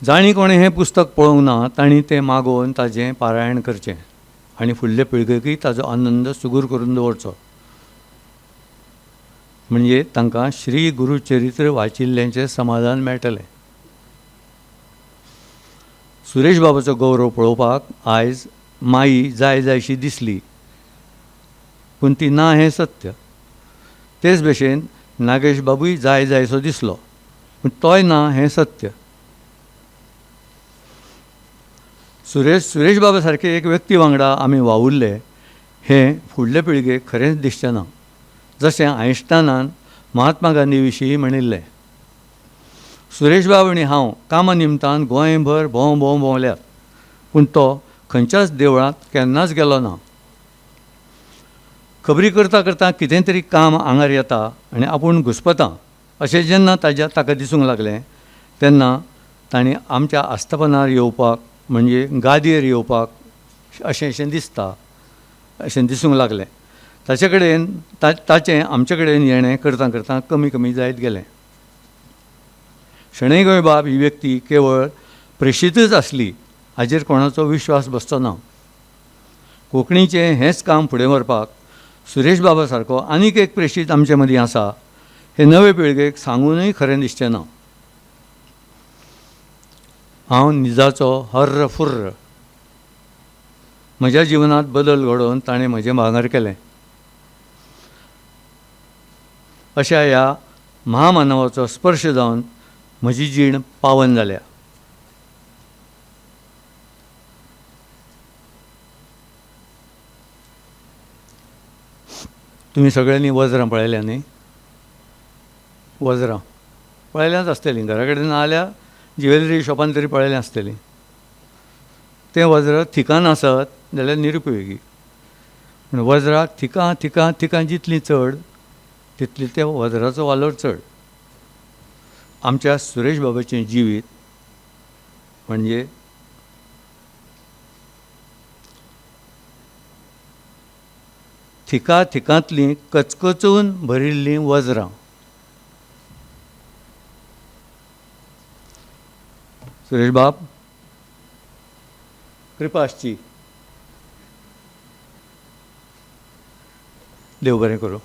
जाणी कोणें हें पुस्तक पळोवंक ना तांणी तें मागोवन ताजें पारायण करचें आनी फुडले पिळगेकय ताजो आनंद सुगूर करून दवरचो. म्हणजे तांकां श्री गुरुचरित्र वाचिल्ल्याचें समाधान मेळटलें. सुरेश बाबाचो गौरव पळोवपाक आयज माई जाय जायशी दिसली, पूण ती ना हें सत्य. तेच भशेन नागेश बाबूय जाय जायसो दिसलो, पूण तोय ना हें सत्य. सुरेश बाबा सारके एक व्यक्ती वांगडा आमी वावुरले हें फुडले पिळगेक खरेंच दिसचें ना. जशें आयन्स्टायनान महात्मा गांधी विशीं म्हणिल्लें, सुरेश बाब आनी हांव कामा निमतान गोंयभर भोंवल्यात, पूण तो खंयच्याच देवळांत केन्नाच गेलो ना. खबरी करता करता कितें तरी काम आंगार येता आनी आपूण घुस्पता अशें जेन्ना ताका दिसूंक लागलें तेन्ना ताणें आमच्या आस्थापनार येवपाक, म्हणजे गादयेर येवपाक अशें दिसता अशें दिसूंक लागलें. ताचे कडेन ताचें आमचे कडेन येणें करता करता कमी कमी जायत गेलें. शणै गोंयबाब ही व्यक्ती केवळ प्रेशीतच आसली हाचेर कोणाचो विश्वास बसचो ना. कोंकणीचें हेंच काम फुडें व्हरपाक सुरेश बाबा सारको आनीक एक प्रेशीत आमचे मदीं आसा हें नवे पिळगेक सांगूनय खरें दिसचें ना. हांव निजाचो हर्र फुर्र. म्हज्या जिवनांत बदल घडोवन ताणें म्हजें भांगर केलें. अशा ह्या महामानवाचो स्पर्श जावन म्हजी जीण पावन जाल्या. तुमी सगळ्यांनी वज्रां पळयल्या न्ही? वज्रां पळयल्याच आसतलीं, घरा कडेन ना जाल्यार ज्युवेलरी शॉपान तरी पळयलें आसतलीं. तें वज्र थिकान आसत जाल्यार निरुपयोगी, पूण वज्राक थिकां थिकां थिकां जितली चड तितली त्या वज्राचो वालोर चड. आमच्या सुरेश बाबाचें जिवीत म्हणजे थिका थिकांतलीं कचकचून भरिल्लीं वज्रां. सुरेश बाब, कृपा आसची. देव बरें करूं.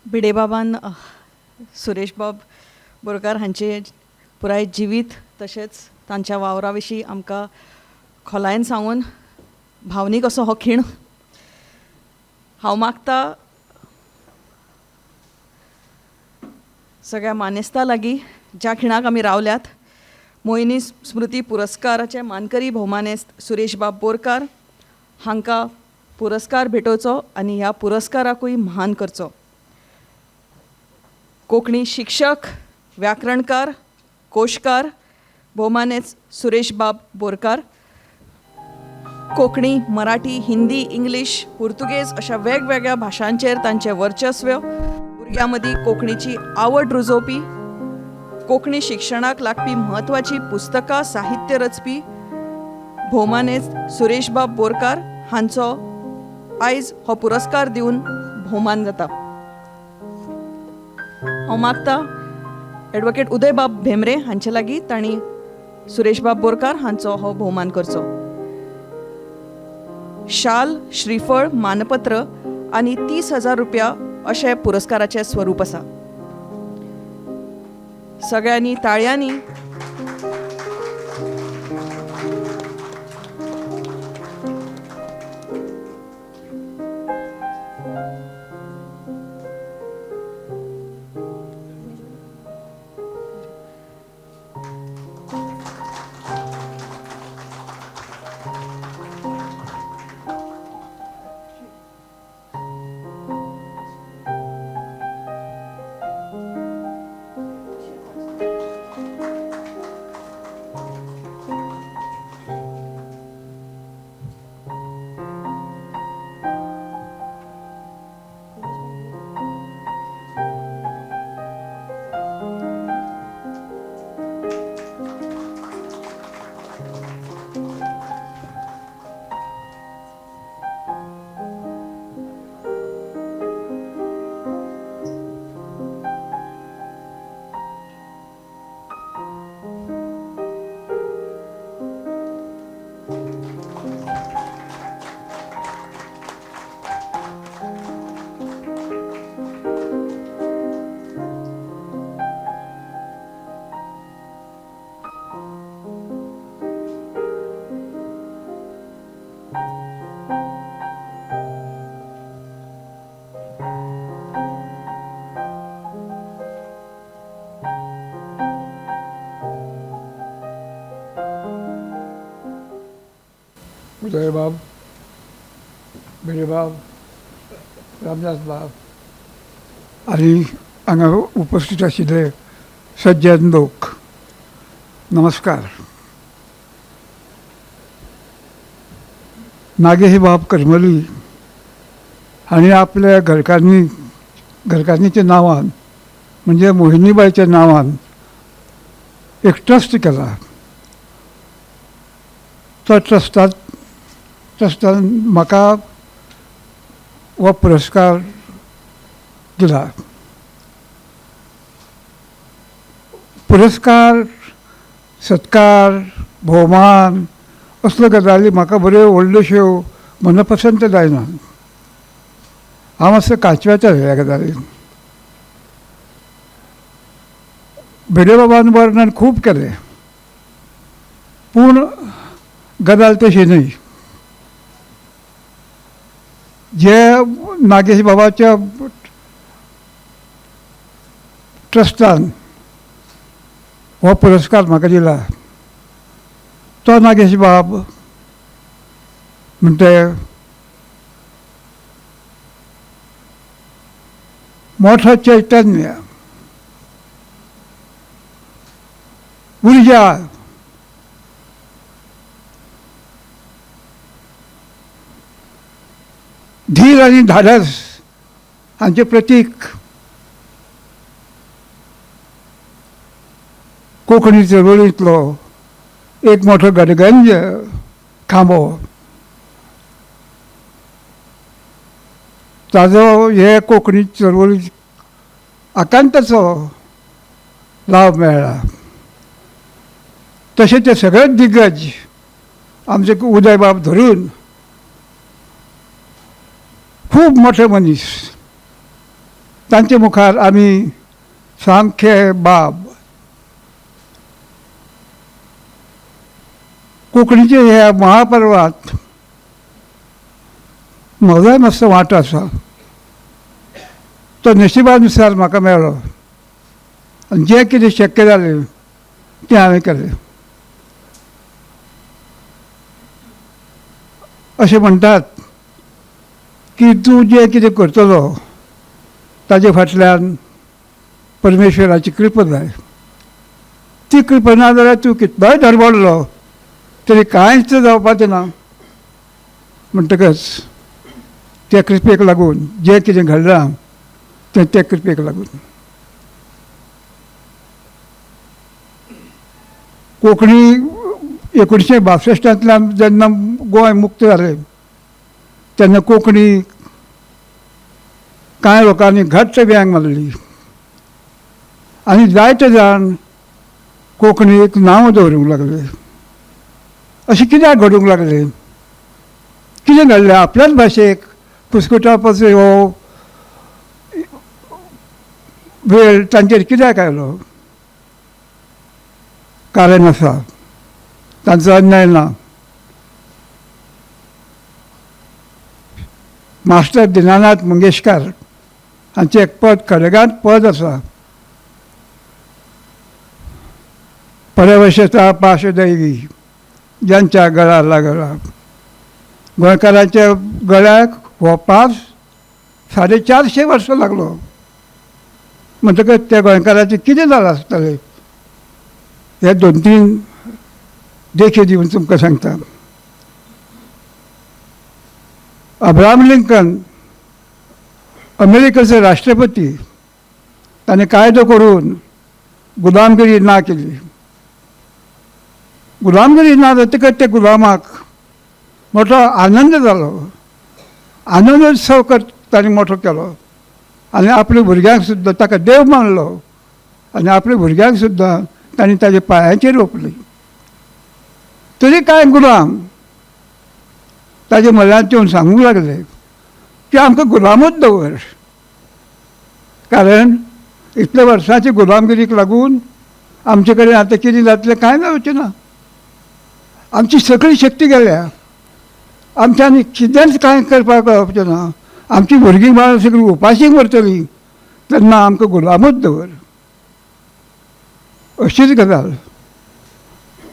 भिडे बाबान सुरेश बाब बोरकार हांचे पुराय जिवीत तशेंच तांच्या वावरा विशीं आमकां खोलायेन सांगून भावनीक असो हो खीण. हांव मागतां सगळ्या मानेस्तां लागीं ज्या खिणाक आमी रावल्यात, मोहिनी स्मृती पुरस्काराचे मानकरी भोवमानेस्त सुरेश बाब बोरकार हांकां पुरस्कार भेटोवचो आनी ह्या पुरस्काराकूय म्हान करचो. कोंकणी शिक्षक, व्याकरणकार, कोशकार भोवमानेस्त सुरेश बाब बोरकार कोंकणी, मराठी, हिंदी, इंग्लीश, पुर्तुगेज अशा वेगवेगळ्या भाशांचेर तांचें वर्चस्व, भुरग्यां मदीं कोंकणीची आवड रुजोवपी, कोंकणी शिक्षणाक लागपी म्हत्वाची पुस्तकां, साहित्य रचपी भोवमानेस्त सुरेश बाब बोरकार हांचो आयज हो पुरस्कार दिवन भोवमान जाता. हांव मागतां एडवोकेट उदय बाब भेंब्रे हांचे लागीं तांणी सुरेश बाब बोरकार हांचो हो भोवमान करचो. शाल, श्रीफळ, मानपत्र आनी 30,000 रुपया अशें पुरस्काराचें स्वरूप आसा. सगळ्यांनी ताळयांनी उदय बाब, भिडे बाब, रामदास बाब आनी हांगा उपस्थित आशिल्ले सज्जन लोक, नमस्कार. नागेश बाब करमली हांणी आपल्या घरकान्नीच्या नांवान म्हणजे मोहिनीबाईच्या नांवान एक ट्रस्ट केला. तो ट्रस्टान म्हाका हो पुरस्कार दिला. पुरस्कार, सत्कार, भोवमान असल्यो गजाली म्हाका बऱ्यो व्हडल्योश्यो मनपसंत जायना. हांव मातसो कांचवेचो ह्या गजालीन. भिडे बाबान वर्णन खूब केलें पूण गजाल तशी न्हय. जे नागेश बाबाच्या ट्रस्टान हो पुरस्कार म्हाका दिला तो नागेश बाब म्हणटे मोठो चैतन्य, उर्जा, धीर आणि धाडस हांचे प्रतीक कोंकणी चळवळींतलो एक मोठो गडगंज खांबो. ताजो हे कोंकणी चळवळी आकांताचो लाव मेळ्ळा. तशें ते सगळे दिग्गज आमचे उदयबाब धरून खूब मोठे मनीस तांचे मुखार आमी सामके बाब. कोंकणीचे ह्या महापर्वांत म्हजोय मातसो वांटो आसा. तो नशिबानुसार म्हाका मेळ्ळो आनी जें कितें शक्य जालें तें हांवें केलें. अशें म्हणटात की तूं जें कितें करतलो ताजे फाटल्यान परमेश्वराची कृपा जाय. ती कृपा ना जाल्यार तूं कितलोय धडपडलो तरी कांयच जावपाचें ना. म्हणटकच त्या कृपेक लागून जें कितें घडलां तें त्या कृपेक लागून. कोंकणी 1962 जेन्ना गोंय मुक्त जालें तेन्ना कोंकणी कांय लोकांनी घट्ट व्यांग मारली आनी जायते जाण कोंकणीक नांव दवरूंक लागले. अशें कित्याक घडूंक लागलें? कितें घडलें? आपल्याच भाशेक कुसकुटावपाचो हो वेळ तांचेर कित्याक आयलो? कारण आसा, तांचो अन्याय ना. मास्टर दिनानाथ मंगेशकार हांचें एक पद खडगांत पद आसा. परवशता पाशदैवी ज्यांच्या गळा गळा. गोंयकारांच्या गळ्याक हो पास 450 वर्सां लागलो. म्हणटकच त्या गोंयकाराचें कितें जालां आसतलें हे 2-3 देखी दिवन तुमकां सांगता. अब्राहम लिंकन अमेरिकेचो राष्ट्रपती ताणें कायदो करून गुलामगिरी ना केली. गुलामगिरी ना जातकच त्या गुलामाक मोठो आनंद जालो. आनंदोत्सव ताणें मोठो केलो आनी आपल्या भुरग्यांक सुद्दां ताका देव मानलो आनी आपल्या भुरग्यांक सुद्दां ताणें ताच्या पांयांचेर रोपली. तरी कांय गुलाम ताजे म्हऱ्यांत येवन सांगूंक लागले की आमकां गुलामूच दवर. कारण इतल्या वर्सांची गुलामगिरीक लागून आमचे कडेन आतां कितें जातलें कांय मेळचें ना. आमची सगळी शक्ती गेल्या. आमच्यांनी कितेंच कांय करपाक गावचें ना. आमची भुरगीं बाळ सगळीं उपाशीक मरतलीं तेन्ना आमकां गुलामूच दवर. अशीच गजाल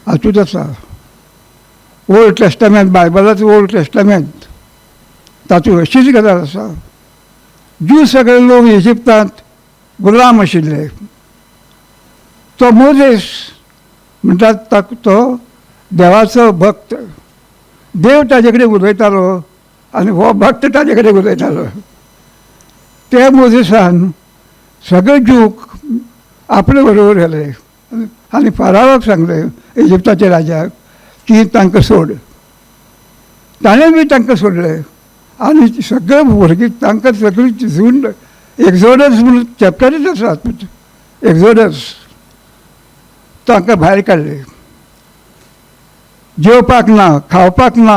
हातूंत आसा. ओल्ड टेस्टामेंट बायबलाचो ओल्ड टेस्टामेंट तातूंत अशीच गजाल आसा. ज्यू सगळे लोक इजिप्तांत गुलाम आशिल्ले. तो मोजेस म्हणटात तो देवाचो भक्त. देव ताजे कडेन उलयतालो आनी हो भक्त ताजे कडेन उलयतालो. त्या मोजेसान सगळे जूक आपले बरोबर गेले आनी फारावाक सांगलें इजिप्ताच्या राजाक की तांकां सोड. ताणें बी तांकां सोडलें आनी सगळे भुरगीं तांकां सगळीं झुंड एक्झोडस म्हणून चॅप्टरच आसा. एक्झोडस तांकां भायर काडले. जेवपाक ना, खावपाक ना,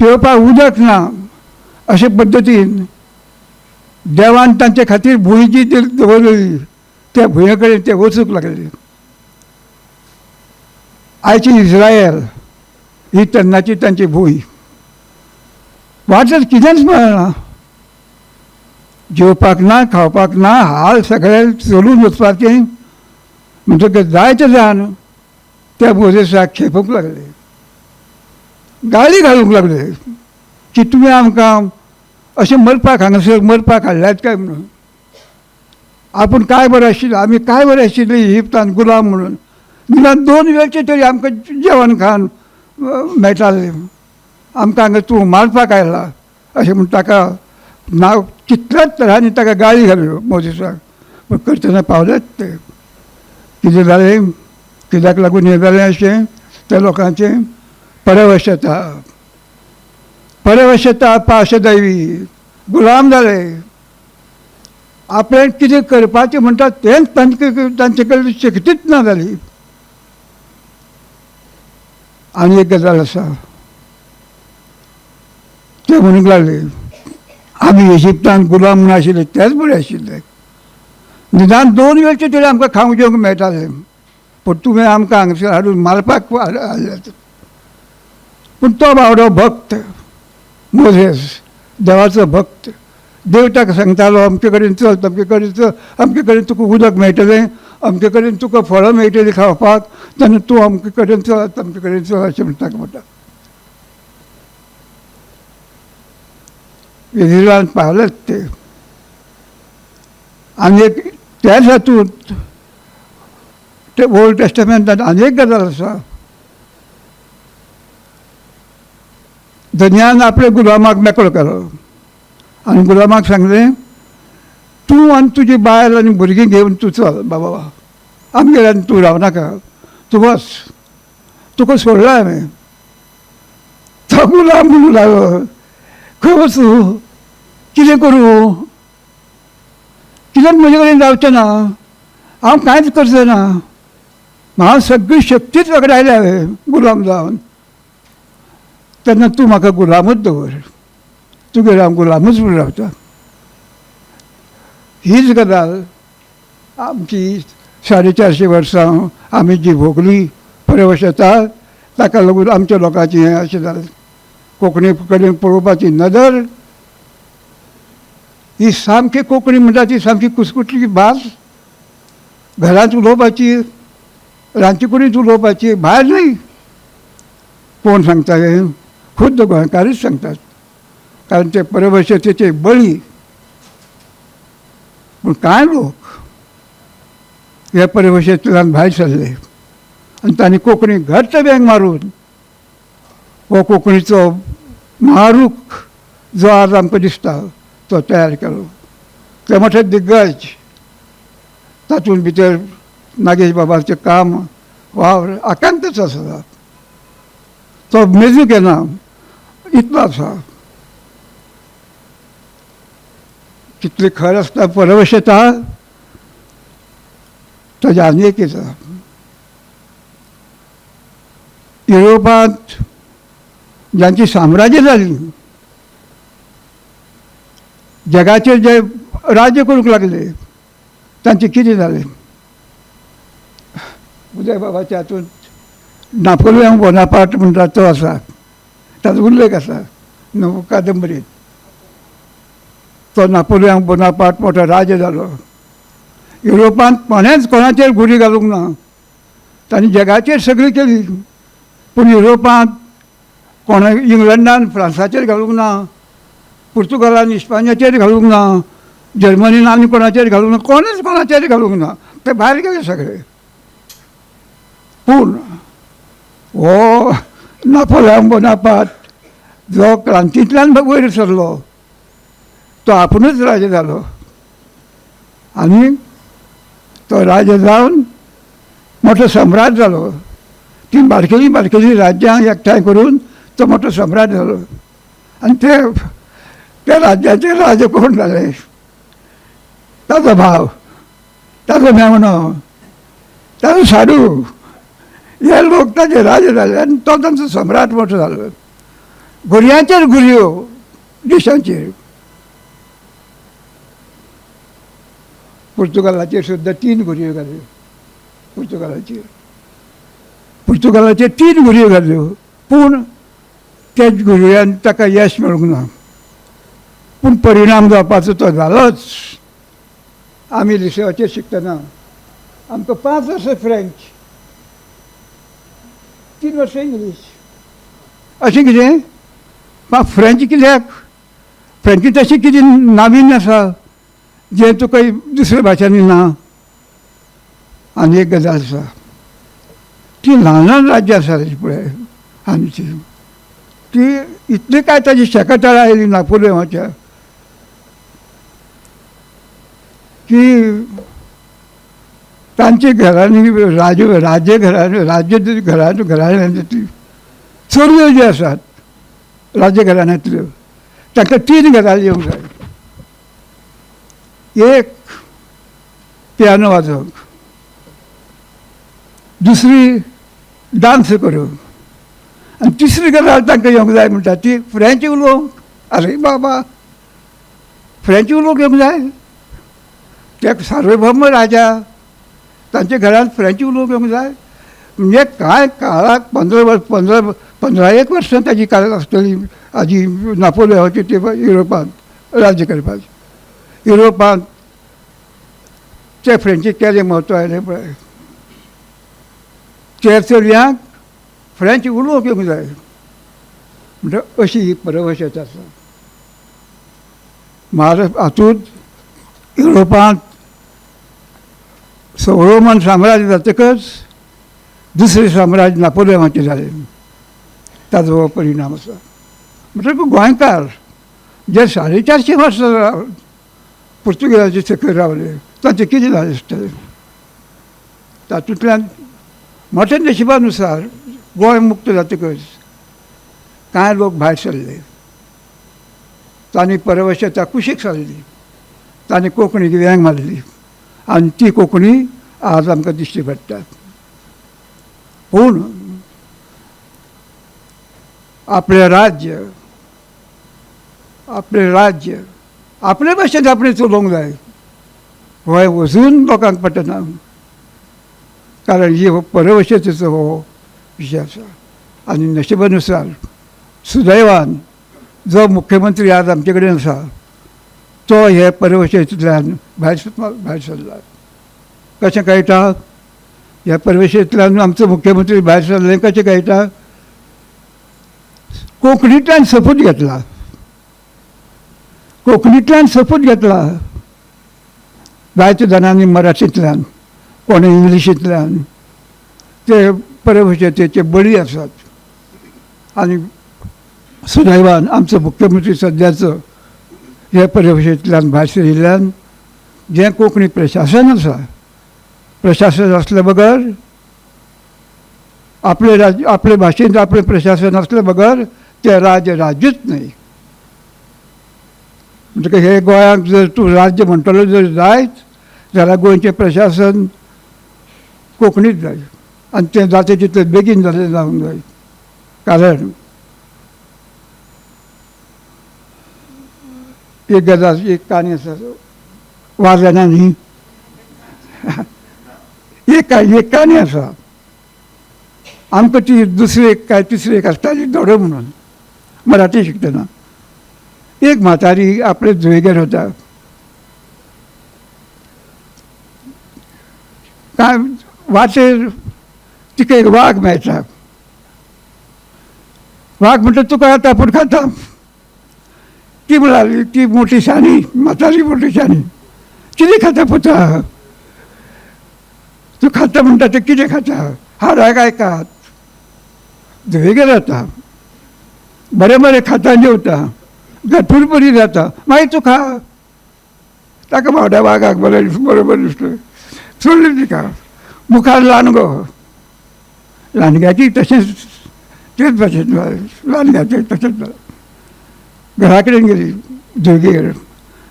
पिवपाक उदक ना अशे पद्दतीन देवान तांचे खातीर भूंय जी दवरली त्या भुंये कडेन ते वचूंक लागले. आयची इस्रायल ही तेन्नाची तांची भूंय. वाटेर कितेंच मेळना. जेवपाक ना, खावपाक ना, हाल सगळे चलून वचपाचें. म्हणटकच जायते जाण त्या मोजेसाक खेपूंक लागले. गाळी घालूंक लागले की तुमी आमकां अशें मरपाक हांगासर मरपाक हाडल्यात काय म्हणून. आपूण काय बरें आशिल्लें, आमी काय बरें आशिल्लीं इजिप्तांत गुलाम म्हणून. निदान 2 वेळचें तरी आमकां जेवण खाण मेळटालें. आमकां हांगा तूं मारपाक आयला अशें म्हूण ताका नांव कितल्याच तरांनी ताका गाळी घाल्यो मोजेसाक, पूण करतना पावलेच ते. कितें जालें, कित्याक लागून हें जालें अशें त्या लोकांचें परवशता पाशदैवी गुलाम जाले. आपणें कितें करपाचें म्हणटा तेंच तांचे कडेन शक्तीच ना जाली. आनी एक गजाल आसा, ते म्हणूंक लागले आमी इजिप्तान गुलाम म्हूण आशिल्ले तेच बरे आशिल्ले. निदान 2 वेळचे तरी आमकां खावंक जेवंक मेळटालें, पूण तुवें आमकां हांगसर हाडून मारपाक हाडल्यात. पूण तो बावडो भक्त मोझेस, देवाचो भक्त, देव ताका सांगतालो अमके कडेन चल, तमके कडेन चल, अमके कडेन तुका उदक मेळटलें, अमके कडेन तुका फळां मेळटलीं खावपाक, तेन्ना तूं अमके कडेन चल, तमके कडेन चल अशें म्हण ताका म्हणटा. इस्रायलांत पावलेच ते. आनी एक त्याच हातूंत ते ओल्ड टेस्टमेंटांत आनी एक गजाल आसा. धन्यान आपल्या गुलामाक मेकळो केलो आनी गुलामाक सांगलें तूं आनी तुजी बायल आनी भुरगीं घेवन तूं चल बाबा, आमगेर तूं रावनाका, तूं वच, तुका सोडला हांवें. तो गुलाम म्हणूंक लागलो खंय वचूं, कितें करूं, कित्याक म्हजे कडेन जावचें ना, हांव कांयच करचें ना, हांव सगळी शक्तीच वगडायल्या हांवें गुलाम जावन. तेन्ना तूं म्हाका गुलामूच दवर, तुगेर हांव गुलामूच म्हूण रावता. हीच गजाल आमची 450 वर्सां आमी जी भोगली परवशता, ताका लागून आमच्या लोकांचें हें अशें जालें. कोंकणी कडेन पळोवपाची नदर ही सामकी कोंकणी म्हणटा ती सामकी कुसकुटली भास. घरांत उलोवपाची, रांदचे कुडींत उलोवपाची, भायर न्हय. कोण सांगता हें? खुद्द गोंयकारूच सांगतात, कारण ते परवशतेचे बळी. पूण कांय लोक ह्या परवशतेंतल्यान भायर सरले आनी तांणी कोंकणी घट्ट बँक मारून हो कोंकणीचो महारूख जो आज आमकां दिसता तो तयार केलो. ते मोठे दिग्गज, तातूंत भितर नागेश बाबाचें काम वावर आकांतच आसा. तो मेजूं केना इतलो आसा. कितली खर आसता परवशता ताजें आनी एक आसा. युरोपांत जांची साम्राज्य जालीं, जगाचेर जे राज्य करूंक लागले, तांचें कितें जालें? उदय बाबाच्या हातूंत नापोलियन बोनापार्ट म्हणटा तो आसा, ताचो उल्लेख आसा कादंबरीत. तो नापोलियन बोनापार्ट मोठो राजा जालो. युरोपांत कोणेंच कोणाचेर घुरी घालूंक ना. तांणी जगाचेर सगळी केली, पूण युरोपांत कोणा इंग्लंडान फ्रांसाचेर घालूंक ना, पुर्तुगालान इस्पान्याचेर घालूंक ना, जर्मनीन आनी कोणाचेर घालूंक ना, कोणेच कोणाचेर घालूंक ना. ते भायर गेले सगळे. पूण हो नापोलियन बोनापार्ट जो क्रांतींतल्यान वयर सरलो, तो आपुणूच राजा जालो आनी तो राजा जावन मोठो सम्राट जालो. ती बारकेली बारकेली राज्यां एकठांय करून तो मोठो सम्राट जालो. आनी त्या राज्याचे राजा कोण जाले? ताचो भाव, ताचो मेवणो, ताचो साडू, हे लोक ताचे राजा जाले आनी तो तांचो सम्राट मोठो जालो. घुरयांचेर घुरयो देशांचेर. पुर्तुगालाचेर सुद्दां 3 घुरयो घाल्यो. पुर्तुगालाचेर 3 घुरयो घाल्यो, पूण त्या घुरयांत ताका यश मेळूंक ना. पूण परिणाम जावपाचो तो जालोच. आमी लिसेवाचेर शिकतना आमकां 5 वर्सां फ्रेंच, 3 वर्सां इंग्लीश, अशें कितें. फ्रेंच कित्याक? फ्रेंची तशें कितें नाविन्य आसा जें तुका दुसऱ्या भाशांनी ना. आनी एक गजाल आसा, ती ल्हान ल्हान राज्यां आसा पळय हांगची, ती इतली काय ताची शेकातळ आयली नापोलियनाच्या की तांची घरांनी घराण्यांतली चलयो ज्यो आसात राज्य घराण्यांतल्यो तांकां 3 घरां येवंक जाय. एक पियानो वाजोवंक, दुसरी डान्स करूंक आनी तिसरी गजाल तांकां येवंक जाय म्हणटा ती फ्रेंच उलोवंक. अरे बाबा, फ्रेंच उलोवंक येवंक जाय? ते सार्वभौम राजा तांच्या घरांत फ्रेंच उलोवंक येवंक जाय? म्हणजे कांय काळाक 15 वर्सां ताची काळ आसतली हाजी नापोलियनाची ते युरोपांत राज्य करपाची. युरोपांत ते फ्रेंचीक केलें म्हत्व आयलें पळय. ते चलयांक फ्रेंच उलोवंक येवंक जाय म्हणजे अशी ही परवशत आसा. हातूंत युरोपांत रोमन साम्राज्य जातकच दुसरें साम्राज्य नापोलियनाचें जालें. ताजो हो परिणाम आसा. म्हणटकच गोंयकार जे 450 वर्सां पुर्तुगेजाचे सकयल रावले तांचें कितें जालें आसतलें? तातूंतल्यान मोठ्या नशिबानुसार गोंय मुक्त जातकच कांय लोक भायर सरले. तांणी परवशता कुशीक सारली. तांणी कोंकणीक वेंग मारली आनी ती कोंकणी आज आमकां दिश्टी पडटा. पूण आपलें राज्य आपले भाशेन आपणें चलोवंक जाय हो वचून लोकांक पटना. कारण ही हो परवशतेचो हो विशय आसा. आनी नशिबानुसार सुदैवान जो मुख्यमंत्री आज आमचे कडेन आसा तो हे परवशतेंतल्यान भायर सरला. कशें कळटा? ह्या परवशतेंतल्यान आमचो मुख्यमंत्री भायर सरलें कशें कळटा? कोंकणींतल्यान सपूत घेतला. जायत्या जाणांनी मराठींतल्यान, कोणी इंग्लिशींतल्यान ते परवशतेचे बळी आसात. आनी सुदैवान आमचो मुख्यमंत्री सद्याचो हे परवशतेंतल्यान भायर सरिल्ल्यान जें कोंकणी प्रशासन आसा, प्रशासन असले बगर आपले भाशेंत आपलें प्रशासन असले बगर ते राज्यच न्हय. म्हणटकीर हे गोंयाक जर तूं राज्य म्हणटलो जर जायत जाल्यार गोंयचें प्रशासन कोंकणीच जाय आनी तें जाता तितलें बेगीन जालें जावंक जाय. कारण एक गजाल, एक काणी आसा वाजना न्ही, एक काणी आसा. आमकां ती दुसरी काय तिसरी आसताली दोडो म्हणून मराठी शिकतना. एक म्हातारी आपले धुवेगेर वता. काय वाटेर तिका एक वाघ मेळटा. वाघ म्हणटा तुका आता आपूण खाता. ती म्हणाली, ती मोठी शाणी, म्हातारी मोठी शाणी, कितें खाता पुता? तूं खाता म्हणटा तें कितें खाता? हाडा काय खात. धुवेगेर वता, बरें बरें खाता जेवता, गटूर बरी जाता, मागीर तूं खा. ताका भावड्या वाघाक बरोबर दिसलें. सोडलें तिका. मुखार ल्हानगो. ल्हानग्याची तशेंच तेच भाशेन ल्हानग्याचें तशेंच जालें. घरा कडेन गेली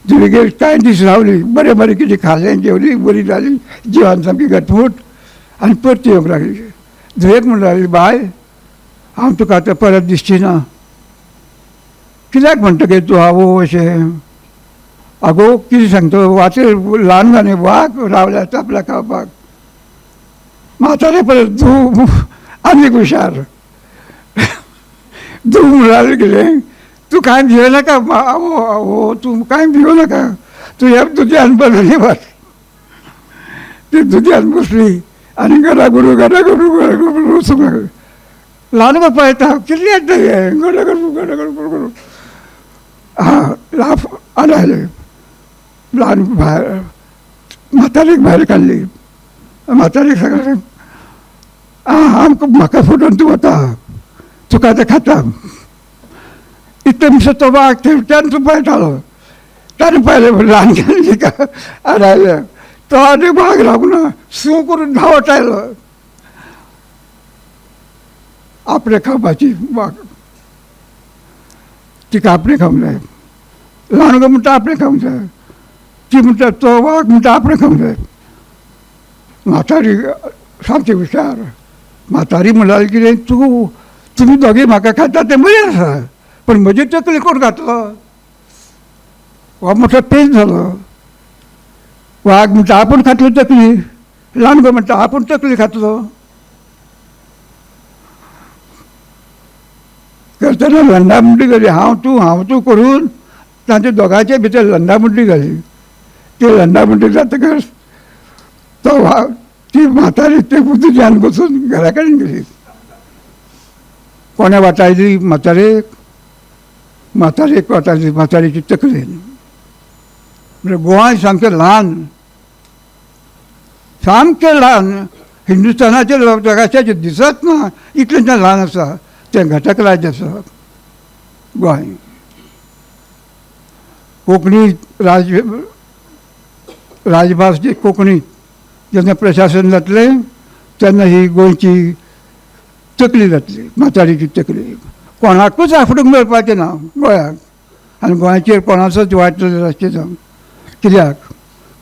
धुवेगेर कांय दीस रावली. बरें बरें कितें खाल्लें, जेवली, बरी जाली, जिवान सामकी घटमूट. आनी परत येवंक लागली. धुवेक म्हणून लागली, बाय हांव तुका आतां परत दिसची ना. कित्याक म्हणटा गे तूं आवो अशें? आगो कितें सांगता, वाटेर ल्हान जाणें वाघ रावल्यात आपल्या खावपाक. म्हातारे परत धूव आनीक हुशार. धूव म्हणाले गेलें, तूं कांय भियो नाका आवो, आवो तूं कांय भियो नाका, तूं ह्या दुदयान बसली वर. ती दुदयान बसली आनी घरा गुरू सगळें ल्हान गो पळयता कितें येता हें गडगड. लाफ आले. ल्हान भायर म्हातारीक भायर काडली. म्हातारीक सांगलें, म्हाका फुटोवन तूं वता, तुका आतां खाता. तिथं तो वाघ त्यानं पळतालो त्यानं पहिले ल्हान गेली का राहिलं तो आधी वाघ लागून सू करून धावत आयलो आपल्या खावपाची वाघ तिका आपणे खावंक जाय ल्हान गो म्हणटा आपणे खावंक जाय ती म्हणटा तो वाघ म्हणटा आपणे खावंक जाय म्हातारी सामकी हुशार म्हातारी म्हणाली कितें तुमी दोगी म्हाका खाता तें बरें आसा पण म्हजी तकली कोण घातलो हो मोठो पेज जालो वाघ म्हणटा आपूण खातलो तकली ल्हान गो म्हणटा आपूण तकली खातलो करतना लंडामुंडी घाली हांव तूं करून तांच्या दोगांचे भितर लंडामुंडी घाली ती लंडामुंडी जातकच तो वाघ ती म्हातारी ते पुतुच्यान बसून घरा कडेन गेली कोणे वाटायली म्हातारेक वाटायली म्हातारेची तकलेन म्हणजे गोंय सामकें ल्हान हिंदुस्थानाचे जगाचे दिसत ना इतलें ल्हान आसा तें घटक राज्य आसा गोंय कोंकणी राजभास जी कोंकणी जेन्ना प्रशासन जातलें तेन्ना ही गोंयची तकली जातली म्हातारीची तकली कोणाकूच आपणूक मेळपाचें ना गोंयाक आनी गोंयाचेर कोणाचोच वायट नजर आसची ना कित्याक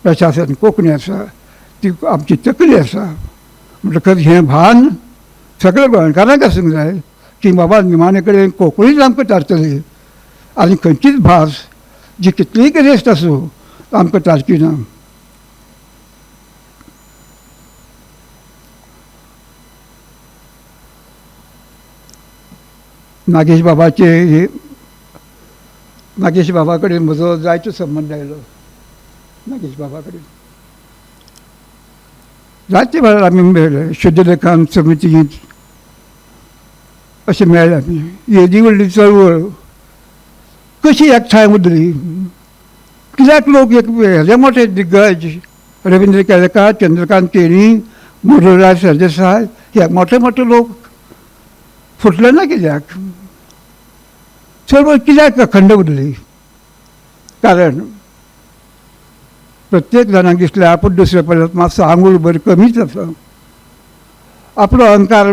प्रशासन कोंकणी आसा ती आमची तकली आसा म्हणटकच हें भान सगळ्या गोंयकारांक आसूंक जाय की बाबा निमाणे कडेन कोंकणीच आमकां तारतली आनी खंयचीच भास जी कितलीय गिरेस्त आसूं आमकां तारची ना नागेश बाबा कडेन म्हजो जायतो संबंद आयलो नागेश बाबा कडेन जायते वेळार आमी मेळ्ळे शुद्धलेखन समितींत अशें मेळ्ळे आमी येदी व्हडली चळवळ कशी एकठांय उरली कित्याक लोक एक हेजे मोठे दिग्गज रवींद्र केळेकार चंद्रकांत केणी मोरोराज सरदेसाय हे मोठे मोठे लोक फुटले ना कित्याक चळवळ कित्याक अखंड उरली कारण प्रत्येक जाणांक दिसलें आपूण दुसरे परस मातसो आंगूळ भर कमीच आसा आपलो अहंकार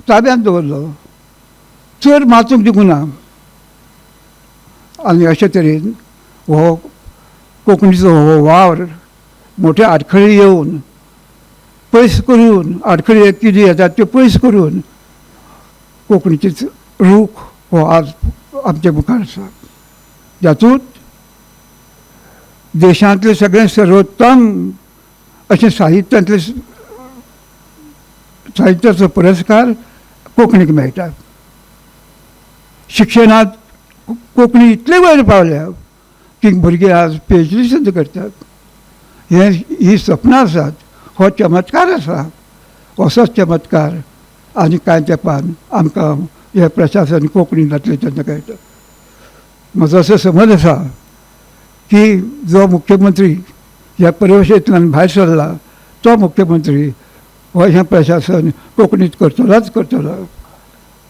ताब्यांत दवरलो चड माचूंक दिवना आनी अशे तरेन हो कोंकणीचो हो वावर मोठे आडखळी येवन पयस करून आडखळी कितें येतात त्यो पयस करून कोंकणीचे रूख हो आज आमच्या मुखार आसा जातूंत देशांतले सगळें सर्वोत्तम अशें साहित्याचो पुरस्कार कोंकणीक मेळटा शिक्षणांत कोंकणी इतले वयर पावल्या की भुरगे आज PhD सुद्दां करतात ही सपनां आसात हो चमत्कार आसा असोच चमत्कार आनी कांय तेंपान आमकां हे प्रशासन कोंकणी जातलें तेन्ना कळटा म्हजो असो समज आसा की जो मुख्यमंत्री ह्या परिभाशेंतल्यान भायर सरला तो मुख्यमंत्री हो हें प्रशासन कोंकणीत करतलोच करतलो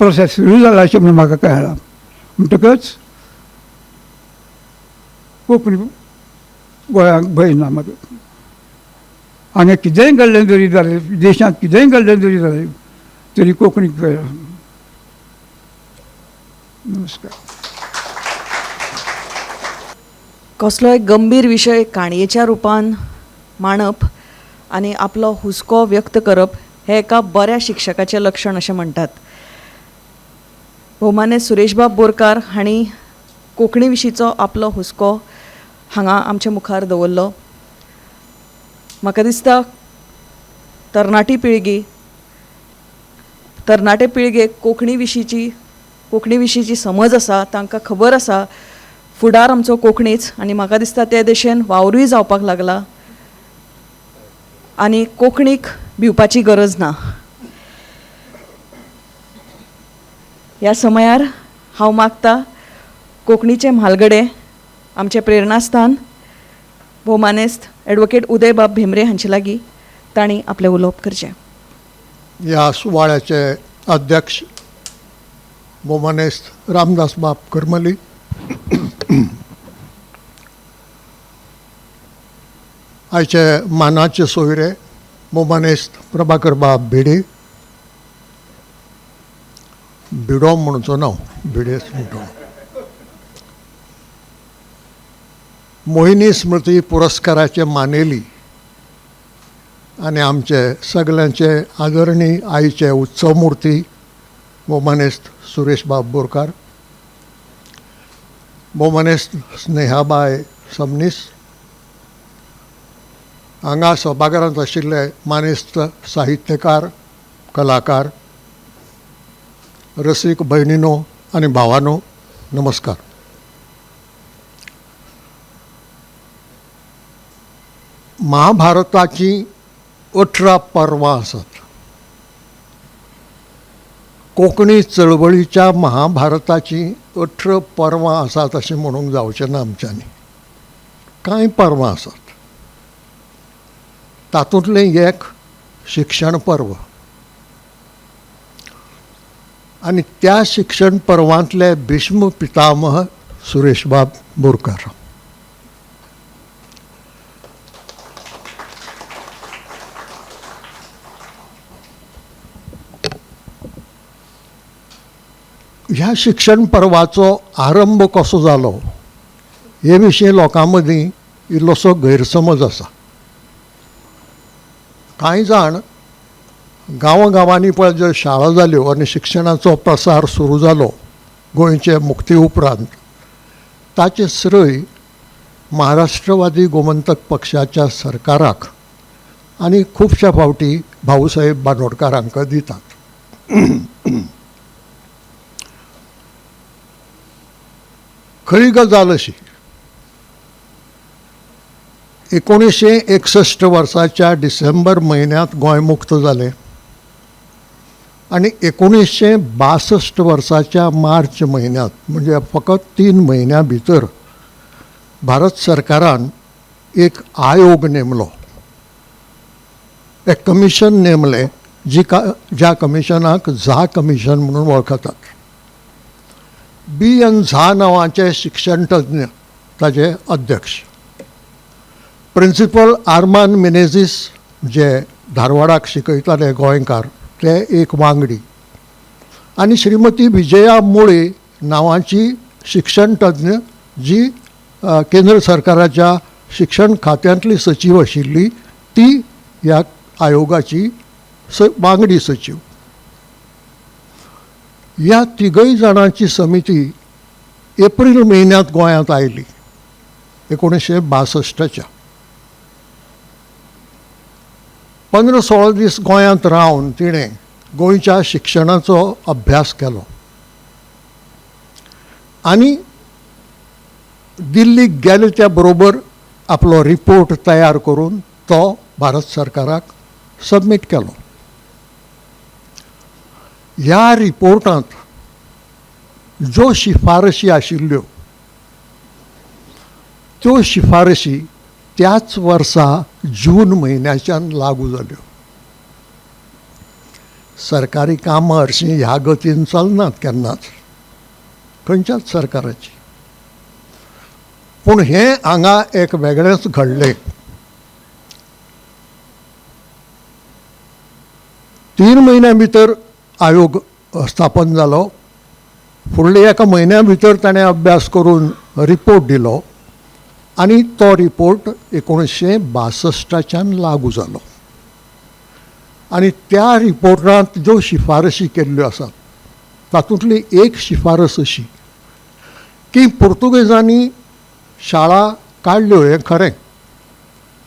प्रोसेस सुरू जाला अशें म्हणून म्हाका कळ्ळां म्हणटकच कोंकणी गोंयांक भंय ना म्हाका हांगा कितेंय घडलें जरी जालें देशांत कितेंय घडलें जरी जालें तरी कोंकणीक कळ्ळां नमस्कार कसलोय गंभीर विशय काणयेच्या रुपान मांडप आनी आपलो हुस्को व्यक्त करप हें एका बऱ्या शिक्षकाचें लक्षण अशें म्हणटात भोवमाने सुरेशबाब बोरकार हांणी कोंकणी विशींचो आपलो हुस्को हांगा आमच्या मुखार दवरलो म्हाका दिसता तरणाटे पिळगेक कोंकणी विशींची समज आसा तांकां खबर आसा फुडार आमचो कोंकणीच आनी म्हाका दिसता ते दिशेन वावरूय जावपाक लागला आनी कोंकणीक भिवपाची गरज ना ह्या समयार हांव मागतां कोंकणीचे म्हालगडे आमचे प्रेरणास्थान भोवमानेस्त एडवोकेट उदयबाब भेंब्रे हांचे लागीं तांणी आपलें उलोवप करचें ह्या सुवाळ्याचे अध्यक्ष मोमानेस्त रामदास बाब करमली, आयचे मानाचे सोयरे मोमानेस्त प्रभाकर बाब भिडे, भिडो म्हणचो नांव भिडेच म्हणटो, मोहिनी स्मृती पुरस्काराचे मानेली आणि आमचे सगळ्यांचे आदरणीय आईचे उत्सव मूर्ती मोमानेस्त सुरेश बाब बोरकार, मोमानेस्त स्नेहाबाय सबनीस, हांगा सभाघरांत आशिल्ले मानेस्त साहित्यकार, कलाकार, रसीक भयणीनो आनी भावांनो, नमस्कार. महाभारताची 18 पर्वां आसात. कोंकणी चळवळीच्या महाभारताची 18 पर्वां आसात अशें म्हणूंक जावचें ना आमच्यांनी. कांय पर्वां आसात. तातूंतलें एक शिक्षण पर्व आनी त्या शिक्षण पर्वांतले भीष्म पितामह सुरेश बाब बोरकार. ह्या शिक्षण पर्वाचो आरंभ कसो जालो हे विशीं लोकां मदीं इल्लोसो गैरसमज आसा. कांय जाण गांवांनी पळय ज्यो शाळा जाल्यो आनी शिक्षणाचो प्रसार सुरू जालो गोंयचे मुक्ती उपरांत, ताचे श्रय महाराष्ट्रवादी गोमंतक पक्षाच्या सरकाराक आनी खुबश्या फावटी भाऊसाहेब बांदोडकारांक दितात. खरी गजाल अशी, 1961 वर्साच्या डिसेंबर म्हयन्यांत गोंय मुक्त जालें आनी 1962 वर्साच्या मार्च म्हयन्यांत, म्हणजे फकत 3 म्हयन्यां भितर भारत सरकारान एक आयोग नेमलो, एक कमिशन नेमलें ज्या कमिशनाक झा कमिशन म्हणून वळखतात. B.N. झा नांवाचे शिक्षण तज्ञ ताचे अध्यक्ष, प्रिंसिपल आर्मान मिनेझीस जे धारवाडाक शिकयताले गोंयकार ते एक वांगडी, आनी श्रीमती विजया मुळे नांवाची शिक्षण तज्ञ जी केंद्र सरकाराच्या शिक्षण खात्यांतली सचीव आशिल्ली, ती ह्या आयोगाची वांगडी सचीव. ह्या तिगय जाणांची समिती एप्रील म्हयन्यांत गोंयांत आयली 1962च्या. 15-16 दीस गोंयांत रावन तिणें गोंयच्या शिक्षणाचो अभ्यास केलो आनी दिल्लीक गेले त्या बरोबर आपलो रिपोर्ट तयार करून तो भारत सरकाराक सबमीट केलो. ह्या रिपोर्टांत ज्यो शिफारशी आशिल्ल्यो त्यो शिफारशी त्याच वर्सा जून म्हयन्याच्यान लागू जाल्यो. सरकारी कामां हरशीं ह्या गतीन चलनात केन्नाच खंयच्याच सरकाराची. पूण हें हांगा एक वेगळेंच घडलें. 3 म्हयन्यां भितर आयोग स्थापन जालो. फुडल्या एका म्हयन्या भितर ताणें अभ्यास करून रिपोर्ट दिलो आनी तो रिपोर्ट 1962च्यान लागू जालो. आनी त्या रिपोर्टांत ज्यो शिफारशी केल्ल्यो आसात तातूंतली एक शिफारस अशी की पुर्तुगेजांनी शाळा काडल्यो हें खरें,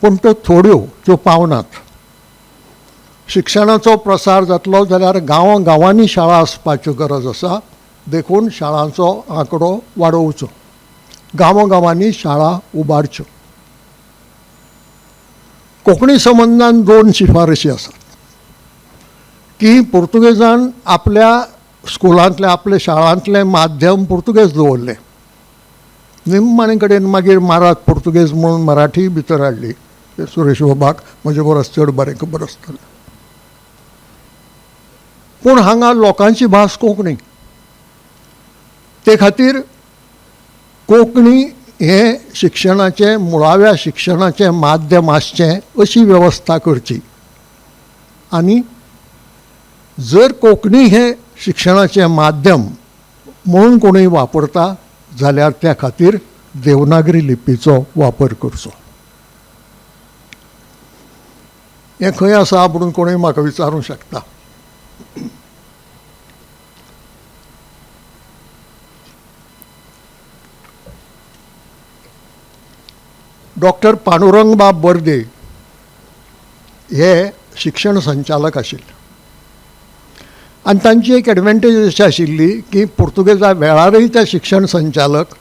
पूण त्यो थोड्यो त्यो पावनात. शिक्षणाचो प्रसार जातलो जाल्यार गांवांनी शाळा आसपाच्यो गरज आसा, देखून शाळांचो आंकडो वाडोवचो, गांवांनी शाळा उबारच्यो. कोंकणी संबंदान 2 शिफारशी आसात की पुर्तुगेजान आपल्या स्कुलांतले आपल्या शाळांतलें माध्यम पुर्तुगेज दवरलें. निम्माणे कडेन मागीर मारात पुर्तुगेज म्हणून मराठी भितर हाडली. सुरेश बाबाक म्हजे परस चड बरें खबर आसतलें. पूण हांगा लोकांची भास कोंकणी ते खातीर कोंकणी हे शिक्षणाचें मुळाव्या शिक्षणाचें माध्यम आसचें अशी वेवस्था करची आनी जर कोंकणी हें शिक्षणाचें माध्यम म्हणून कोणूय वापरता जाल्यार त्या खातीर देवनागरी लिपीचो वापर करचो. हें खंय आसा म्हणून कोणूय म्हाका विचारूंक शकता. डॉक्टर पांडुरंगबाब बर्दे हे शिक्षण संचालक आशिल्ले आनी तांची एक एडवांटेज अशी आशिल्ली की पुर्तुगेजा वेळारय ते शिक्षण संचालक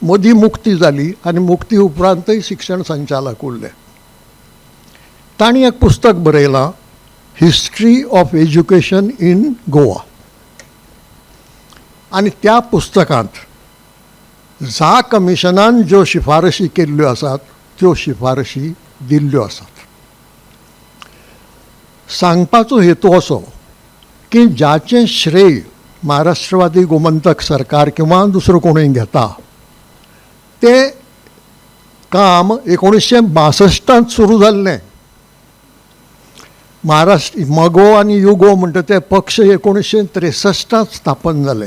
मदीं मुक्ती जाली आनी मुक्ती उपरांतय शिक्षण संचालक उरले. तांणी एक पुस्तक बरयलां history of education in Goa आनी त्या पुस्तकांत झा कमिशनान ज्यो शिफारशी केल्ल्यो आसात त्यो शिफारशी दिल्ल्यो आसात. सांगपाचो हेतू असो की ज्याचें श्रेय महाराष्ट्रवादी गोमंतक सरकार किंवा दुसरो कोणूय घेता तें काम 1962 सुरू जाल्लें. महाराष्ट्र मगो आनी युगो म्हणटा ते पक्ष 1963 स्थापन जाले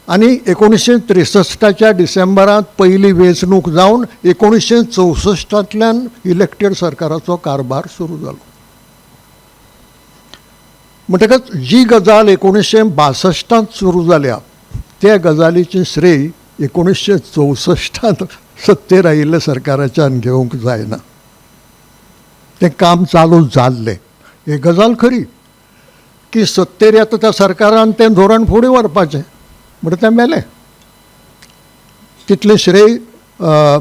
आनी 1963 डिसेंबरांत पयली वेंचणूक जावन 1964 इलेक्टेड सरकाराचो कारभार सुरू जालो. म्हणटकच जी गजाल 1962 सुरू जाल्या त्या गजालीचें श्रेय 1964 सत्तेर आयिल्ल्या सरकाराच्यान घेवंक जायना. तें काम चालू जाल्लें. ही गजाल खरी की सत्तेर येता त्या सरकारान तें धोरण फुडें व्हरपाचें म्हणटा तें मेलें. तितलें श्रेय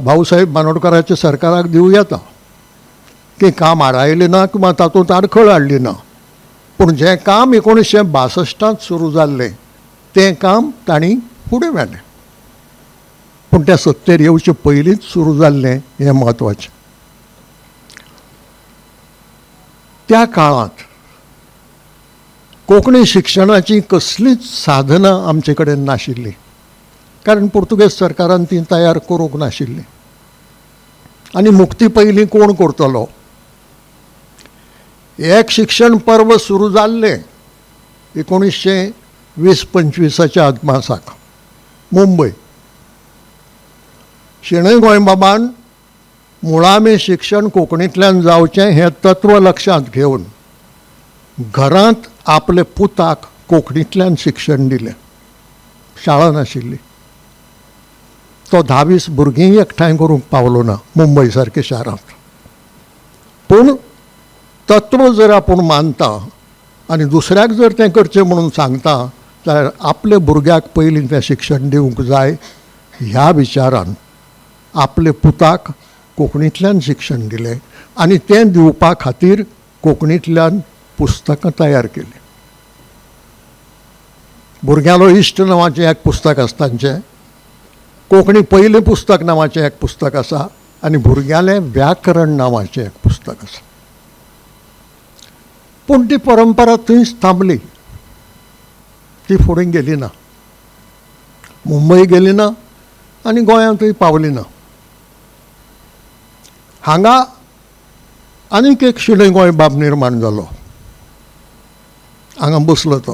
भाऊसाहेब बांदोडकराच्या सरकाराक दिवं येता की काम आडायलें ना किंवा तातूंत आडखळ हाडली ना. पूण जें काम 1962 सुरू जाल्लें तें काम तांणी फुडें व्हेलें. पूण त्या सत्तेर येवचे पयलींच सुरू जाल्लें हें म्हत्वाचें. त्या काळांत कोंकणी शिक्षणाची कसलीच साधनां आमचे कडेन नाशिल्लीं कारण पुर्तुगेज सरकारान ती तयार करूंक नाशिल्लीं. आनी मुक्ती पयलीं कोण करतलो. एक शिक्षण पर्व सुरू जाल्लें 1920-25 अदमासाक मुंबय. शेणै गोंयबाबान मुळावें शिक्षण कोंकणींतल्यान जावचें हें तत्व लक्षांत घेवन घरांत आपले पुताक कोंकणींतल्यान शिक्षण दिलें. शाळा नाशिल्ली. तो 10-20 भुरगीं एकठांय करूंक पावलो ना मुंबय सारके शारांत. पूण तत्व जर आपूण मानता आनी दुसऱ्याक जर तें करचें म्हणून सांगता जाल्यार आपल्या भुरग्याक पयलीं तें शिक्षण दिवंक जाय ह्या विचारान आपले पुताक कोंकणींतल्यान शिक्षण दिलें आनी तें दिवपा खातीर कोंकणींतल्यान पुस्तकां तयार केलीं. भुरग्यालो इश्ट नांवाचें एक पुस्तक आसा तांचें. कोंकणी पयलें पुस्तक नांवाचें एक पुस्तक आसा आनी भुरग्यालें व्याकरण नांवाचें एक पुस्तक आसा. पूण ती परंपरा थंयच थांबली. ती फुडें गेली ना. मुंबय गेली ना आनी गोंयांतूय पावली ना. हांगा आनीक एक शेणै गोंयबाब निर्माण जालो. हांगा बसलो तो.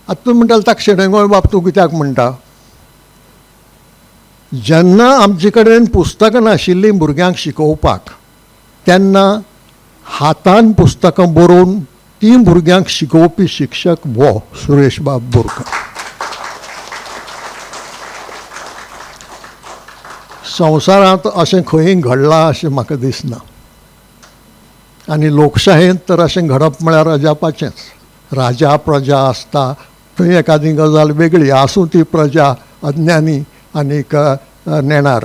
आतां तुमी म्हणटाले ताका शेणै गोंयबाब तूं कित्याक म्हणटा. जेन्ना आमचे कडेन पुस्तकां नाशिल्लीं भुरग्यांक शिकोवपाक तेन्ना हातान पुस्तकां बरोवन ती भुरग्यांक शिकोवपी शिक्षक वो सुरेशबाब बोरकर. संवसारांत अशें खंय घडलां अशें म्हाका दिसना. आनी लोकशायेंत तर अशें घडप म्हळ्यार अजापाचेंच. राजा प्रजा आसता थंय एकादी गजाल वेगळी आसूं ती प्रजा अज्ञानी आनीक नेणार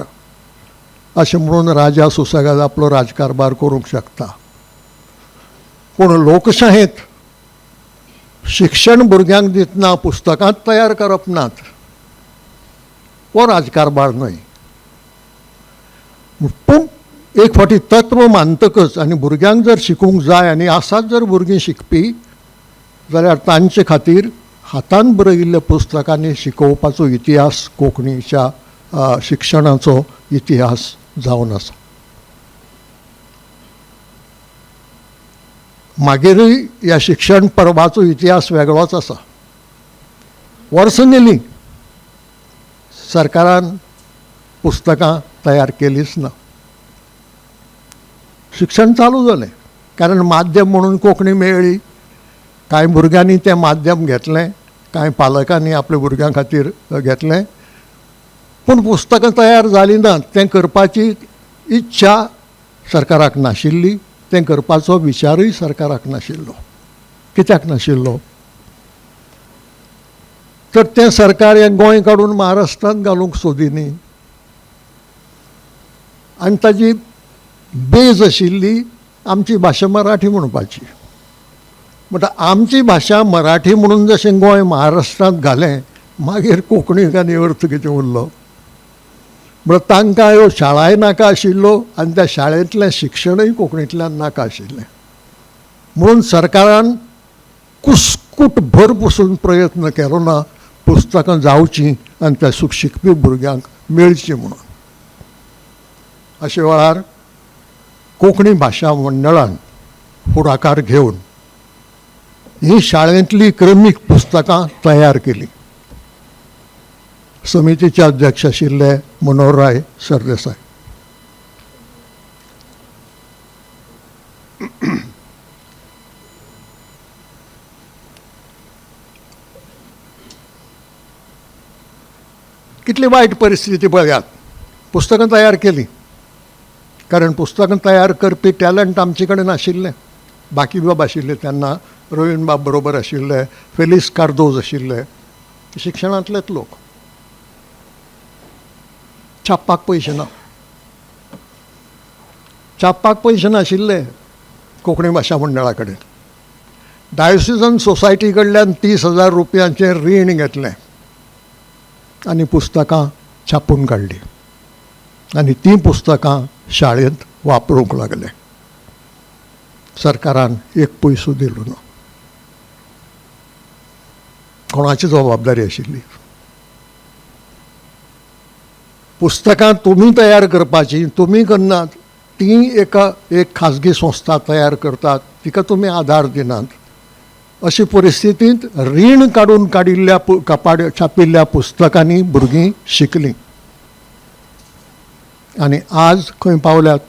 अशें म्हणून राजा सुसेगाद आपलो राजकारभार करूंक शकता. पूण लोकशायेंत शिक्षण भुरग्यांक दितना पुस्तकांत तयार करप नात हो राजकारभार न्हय. पूण एक फावटी तत्व मानतकच आनी भुरग्यांक जर शिकूंक जाय आनी आसात जर भुरगीं शिकपी जाल्यार तांचे खातीर हातान बरयिल्ल्या पुस्तकांनी शिकोवपाचो इतिहास कोंकणीच्या शिक्षणाचो इतिहास जावन आसा. मागीरय ह्या शिक्षण पर्वाचो इतिहास वेगळोच आसा. वर्सां गेलीं सरकारान पुस्तकां तयार केलीच ना. शिक्षण चालू जालें कारण माध्यम म्हणून कोंकणी मेळ्ळी. कांय भुरग्यांनी तें माध्यम घेतलें, कांय पालकांनी आपल्या भुरग्यां खातीर घेतलें. पूण पुस्तकां तयार जालीं नात. तें करपाची इच्छा सरकाराक नाशिल्ली, तें करपाचो विचारूय सरकाराक नाशिल्लो. कित्याक नाशिल्लो? तर तें सरकार हें गोंय काडून महाराष्ट्रांत घालूंक सोदिनी. आनी ताजी बेज आशिल्ली आमची भाशा मराठी म्हणपाची. म्हणटा आमची भाशा मराठी म्हणून जशें गोंय महाराष्ट्रांत घालें, मागीर कोंकणीक आनी अर्थ कितें उरलो? म्हणल्यार तांकां ह्यो शाळाय नाका आशिल्लो आनी त्या शाळेंतलें शिक्षणय कोंकणींतल्यान नाका आशिल्लें. म्हणून सरकारान कुस्कूट भर पसून प्रयत्न केलो ना पुस्तकां जावचीं आनी त्या शिकपी भुरग्यांक मेळचीं म्हणून. अशे वेळार कोंकणी भाशा मंडळान फुडाकार घेवन ही शाळेंतली क्रमीक पुस्तकां तयार केली. समितीचे अध्यक्ष आशिल्ले मनोहरराय सरदेसाय. कितली वायट परिस्थिती पळयात. पुस्तकां तयार केली कारण पुस्तकां तयार करपी टॅलंट आमचे कडेन आशिल्लें. बाकी बाब आशिल्ले तेन्ना, रवींद्र बाब बरोबर आशिल्ले, फेलिक्स कार्दोज आशिल्ले, शिक्षणांतलेच लोक. छापपाक पयशे ना. छापपाक पयशे नाशिल्ले कोंकणी भाशा मंडळा कडेन. डायोसिजन सोसायटी कडल्यान 30,000 रुपयांचें रीण घेतलें आनी पुस्तकां छापून काडलीं आनी तीं पुस्तकां शाळेंत वापरूंक लागले. सरकारान एक पयसो दिलो ना. कोणाची जबाबदारी आशिल्ली? पुस्तकां तुमी तयार करपाची, तुमी करनात. ती एक खाजगी संस्था तयार करतात, तिका तुमी आधार दिनात. अशी परिस्थितींत रीण काडून काडिल्ल्या छापिल्ल्या पुस्तकांनी भुरगीं शिकलीं. आनी आज खंय पावल्यात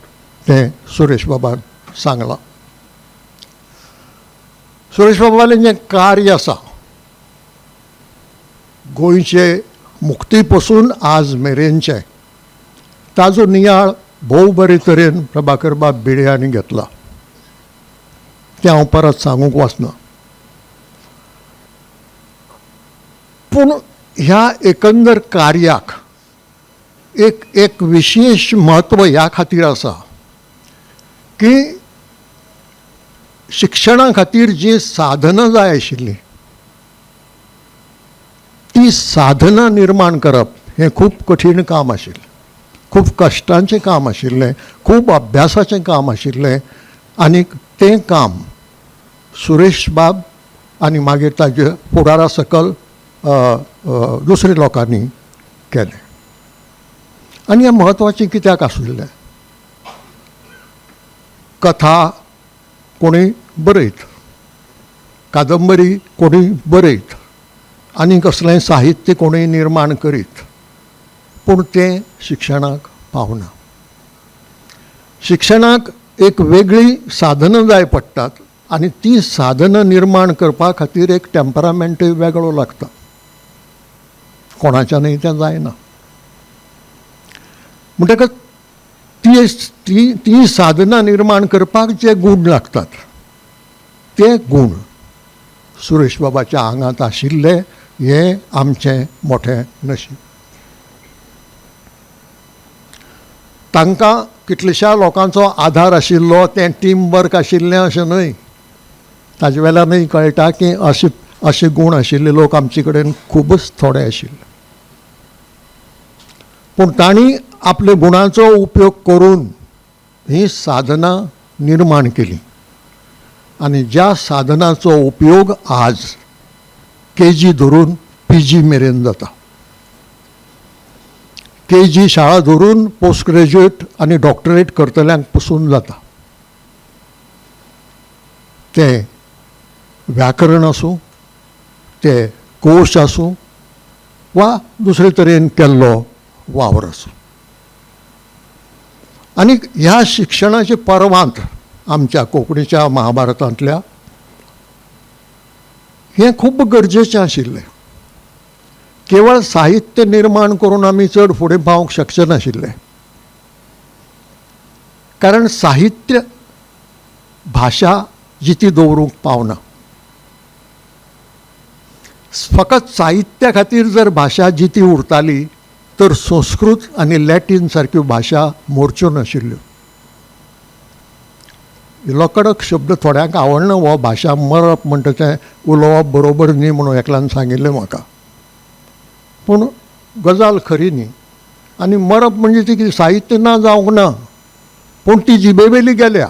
तें सुरेश बाबान सांगलां. सुरेश बाबालें जें कार्य आसा गोंयचे मुक्ती पासून आज मेरेनचें, ताजो नियाळ भोव बरे तरेन प्रभाकर बाब भिडे हांणी घेतला. तें हांव परत सांगूंक वचना. पूण ह्या एकंदर कार्याक एक विशेष म्हत्व ह्या खातीर आसा की शिक्षणा खातीर जी साधनां जाय आशिल्लीं ती साधनां निर्माण करप हें खूब कठीण काम आशिल्लें. खूब कश्टांचें काम आशिल्लें, खूब अभ्यासाचें काम आशिल्लें. आनीक तें काम सुरेश बाब आनी मागीर ताजे फुडारा सकल दुसऱ्या लोकांनी केलें. आनी हें म्हत्वाचें कित्याक आशिल्लें? कथा कोणी बरयत, कादंबरी कोणी बरयत, आनी कसलें साहित्य कोणी निर्माण करीत, पूण तें शिक्षणाक पावना. शिक्षणाक एक वेगळी साधनां जाय पडटात आनी ती साधनां निर्माण करपा खातीर एक टेम्परामेंटूय वेगळो लागता. कोणाच्यानय तें जायना. म्हणटकच ती साधनां निर्माण करपाक जे गूण लागतात ते गूण सुरेश बाबाच्या आंगांत आशिल्ले हें आमचें मोठें नशीब. तांकां कितल्याश्या लोकांचो आधार आशिल्लो, तें टीम वर्क आशिल्लें अशें न्हय. ताजे वेल्यानय कळटा की अशे गूण आशिल्ले लोक आमचे कडेन खूबच थोडे आशिल्ले. पूण तांणी आपल्या गुणांचो उपयोग करून ही साधनां निर्माण केली. आनी ज्या साधनांचो उपयोग आज KG धरून PG मेरेन जाता. KG शाळा धरून पोस्ट ग्रॅज्युएट आनी डॉक्टरेट करतल्यांक पसून जाता. ते व्याकरण आसूं, ते कोश आसूं, वा दुसरे तरेन केल्लो वावर आसूं. आनी ह्या शिक्षणाचे पर्वांत आमच्या कोंकणीच्या महाभारतांतल्या हें खूब गरजेचें आशिल्लें. केवळ साहित्य निर्माण करून आमी चड फुडें पावंक शकचे नाशिल्ले. कारण साहित्य भाशा जिती दवरूंक पावना. फकत साहित्या खातीर जर भाशा जिती उरताली तर संस्कृत आनी लॅटीन सारक्यो भाशा मोडच्यो नाशिल्ल्यो. इल्लो कडक शब्द थोड्यांक आवडना हो भाशा मरप म्हणटा तें उलोवप बरोबर न्ही म्हणून एकल्यान सांगिल्लें म्हाका. पूण गजाल खरी न्ही. आनी मरप म्हणजे ती कितें साहित्य ना जावंक ना, पूण ती जिबेवेली गेल्या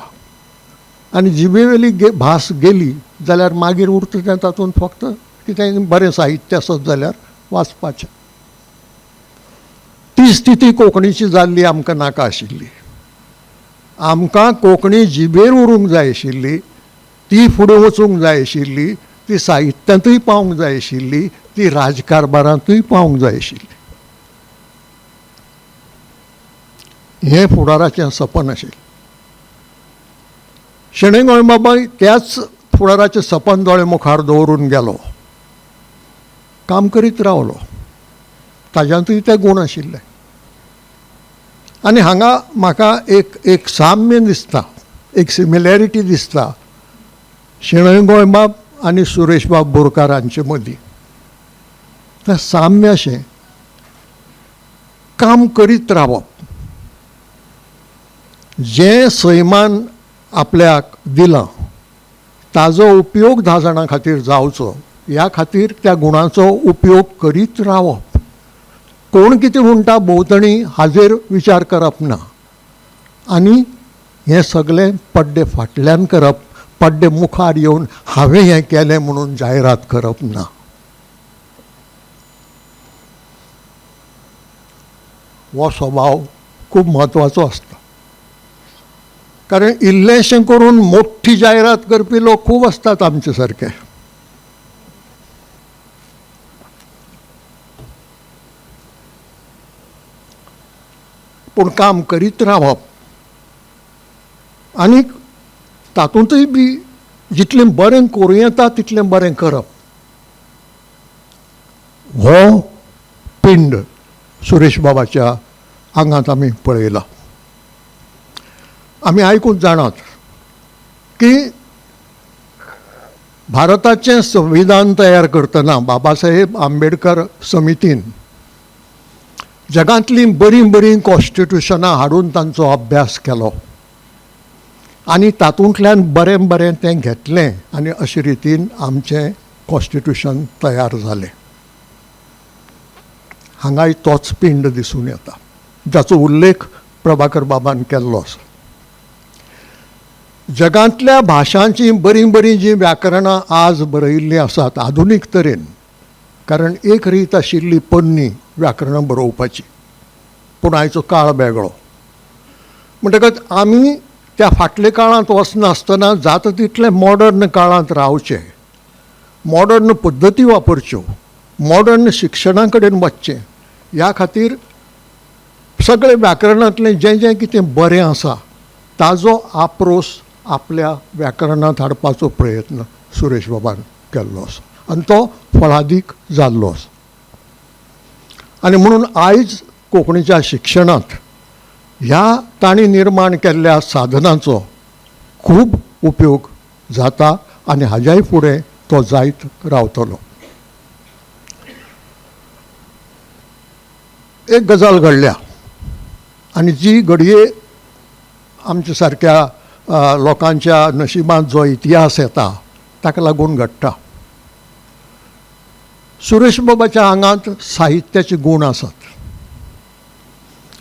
आनी जिबेवेली भास गेली जाल्यार मागीर उरता तें तातूंत फक्त कितें बरें साहित्य आसत जाल्यार वाचपाचें. ती स्थिती कोंकणीची जाल्ली आमकां नाका आशिल्ली. आमकां कोंकणी जिबेर उरूंक जाय आशिल्ली, ती फुडें वचूंक जाय आशिल्ली, ती साहित्यांतूय पावंक जाय आशिल्ली, ती राजकारभारांतूय पावंक जाय आशिल्ली. हें फुडाराचें सपन आशिल्लें. शेणै गोंयबाबाय त्याच फुडाराचें सपन दोळे मुखार दवरून गेलो. काम करीत रावलो. ताज्यांतूय ते गूण आशिल्ले. आनी हांगा म्हाका एक साम्य दिसता, एक सिमिलॅरिटी दिसता शेणै गोंयबाब आनी सुरेशबाब बोरकारांचे मदीं. तें साम्य अशें काम करीत रावप. जें सैमान आपल्याक दिलां ताजो उपयोग 10 जाणां खातीर जावचो ह्या खातीर त्या गुणाचो उपयोग करीत रावप. कोण कितें म्हणटा भोंवतणी हाजेर विचार करप ना. आनी हें सगळें पड्डे फाटल्यान करप, पड्डे मुखार येवन हांवें हें केलें म्हणून जायरात करप ना. हो स्वभाव खूब म्हत्वाचो आसता. कारण इल्लेशें करून मोठी जायरात करपी लोक खूब आसतात आमचे सारके. पूण काम करीत रावप आनी तातूंतय बी जितलें बरें करूं येता तितलें बरें करप. हो पिंड सुरेश बाबाच्या आंगांत आमी पळयला. आमी आयकूंक जाणात की भारताचें संविधान तयार करतना बाबासाहेब आंबेडकर समितीन जगांतलीं बरीं बरीं कॉन्स्टिट्युशनां हाडून तांचो अभ्यास केलो आनी तातूंतल्यान बरें बरें तें घेतलें आनी अशे रितीन आमचें कॉन्स्टिट्युशन तयार जालें. हांगाय तोच पिंड दिसून येता जाचो उल्लेख प्रभाकर बाबान केल्लो आसा. जगांतल्या भाशांची बरीं बरीं जीं व्याकरणां आज बरयिल्लीं आसात आधुनीक तरेन, कारण एक रीत आशिल्ली पोरणी व्याकरणां बरोवपाची, पूण आयचो काळ वेगळो. म्हणटकच आमी त्या फाटल्या काळांत वचनासतना जाता तितलें मॉडर्न काळांत रावचें, मॉडर्न पद्दती वापरच्यो, मॉडर्न शिक्षणा कडेन वचचें. ह्या खातीर सगळे व्याकरणांतलें जें जें कितें बरें आसा ताजो आप्रोस आपल्या व्याकरणांत हाडपाचो प्रयत्न सुरेश बाबान केल्लो आसा आनी तो फळादीक जाल्लो आसा. आनी म्हणून आयज कोंकणीच्या शिक्षणांत ह्या तांणी निर्माण केल्ल्या साधनांचो खूब उपयोग जाता आनी हाज्याय फुडें तो जायत रावतलो. एक गजाल घडल्या आनी जी घडये आमच्या सारक्या लोकांच्या नशिबांत जो इतिहास येता ताका लागून घडटा. सुरेश बाबाच्या आंगांत साहित्याचे गूण आसात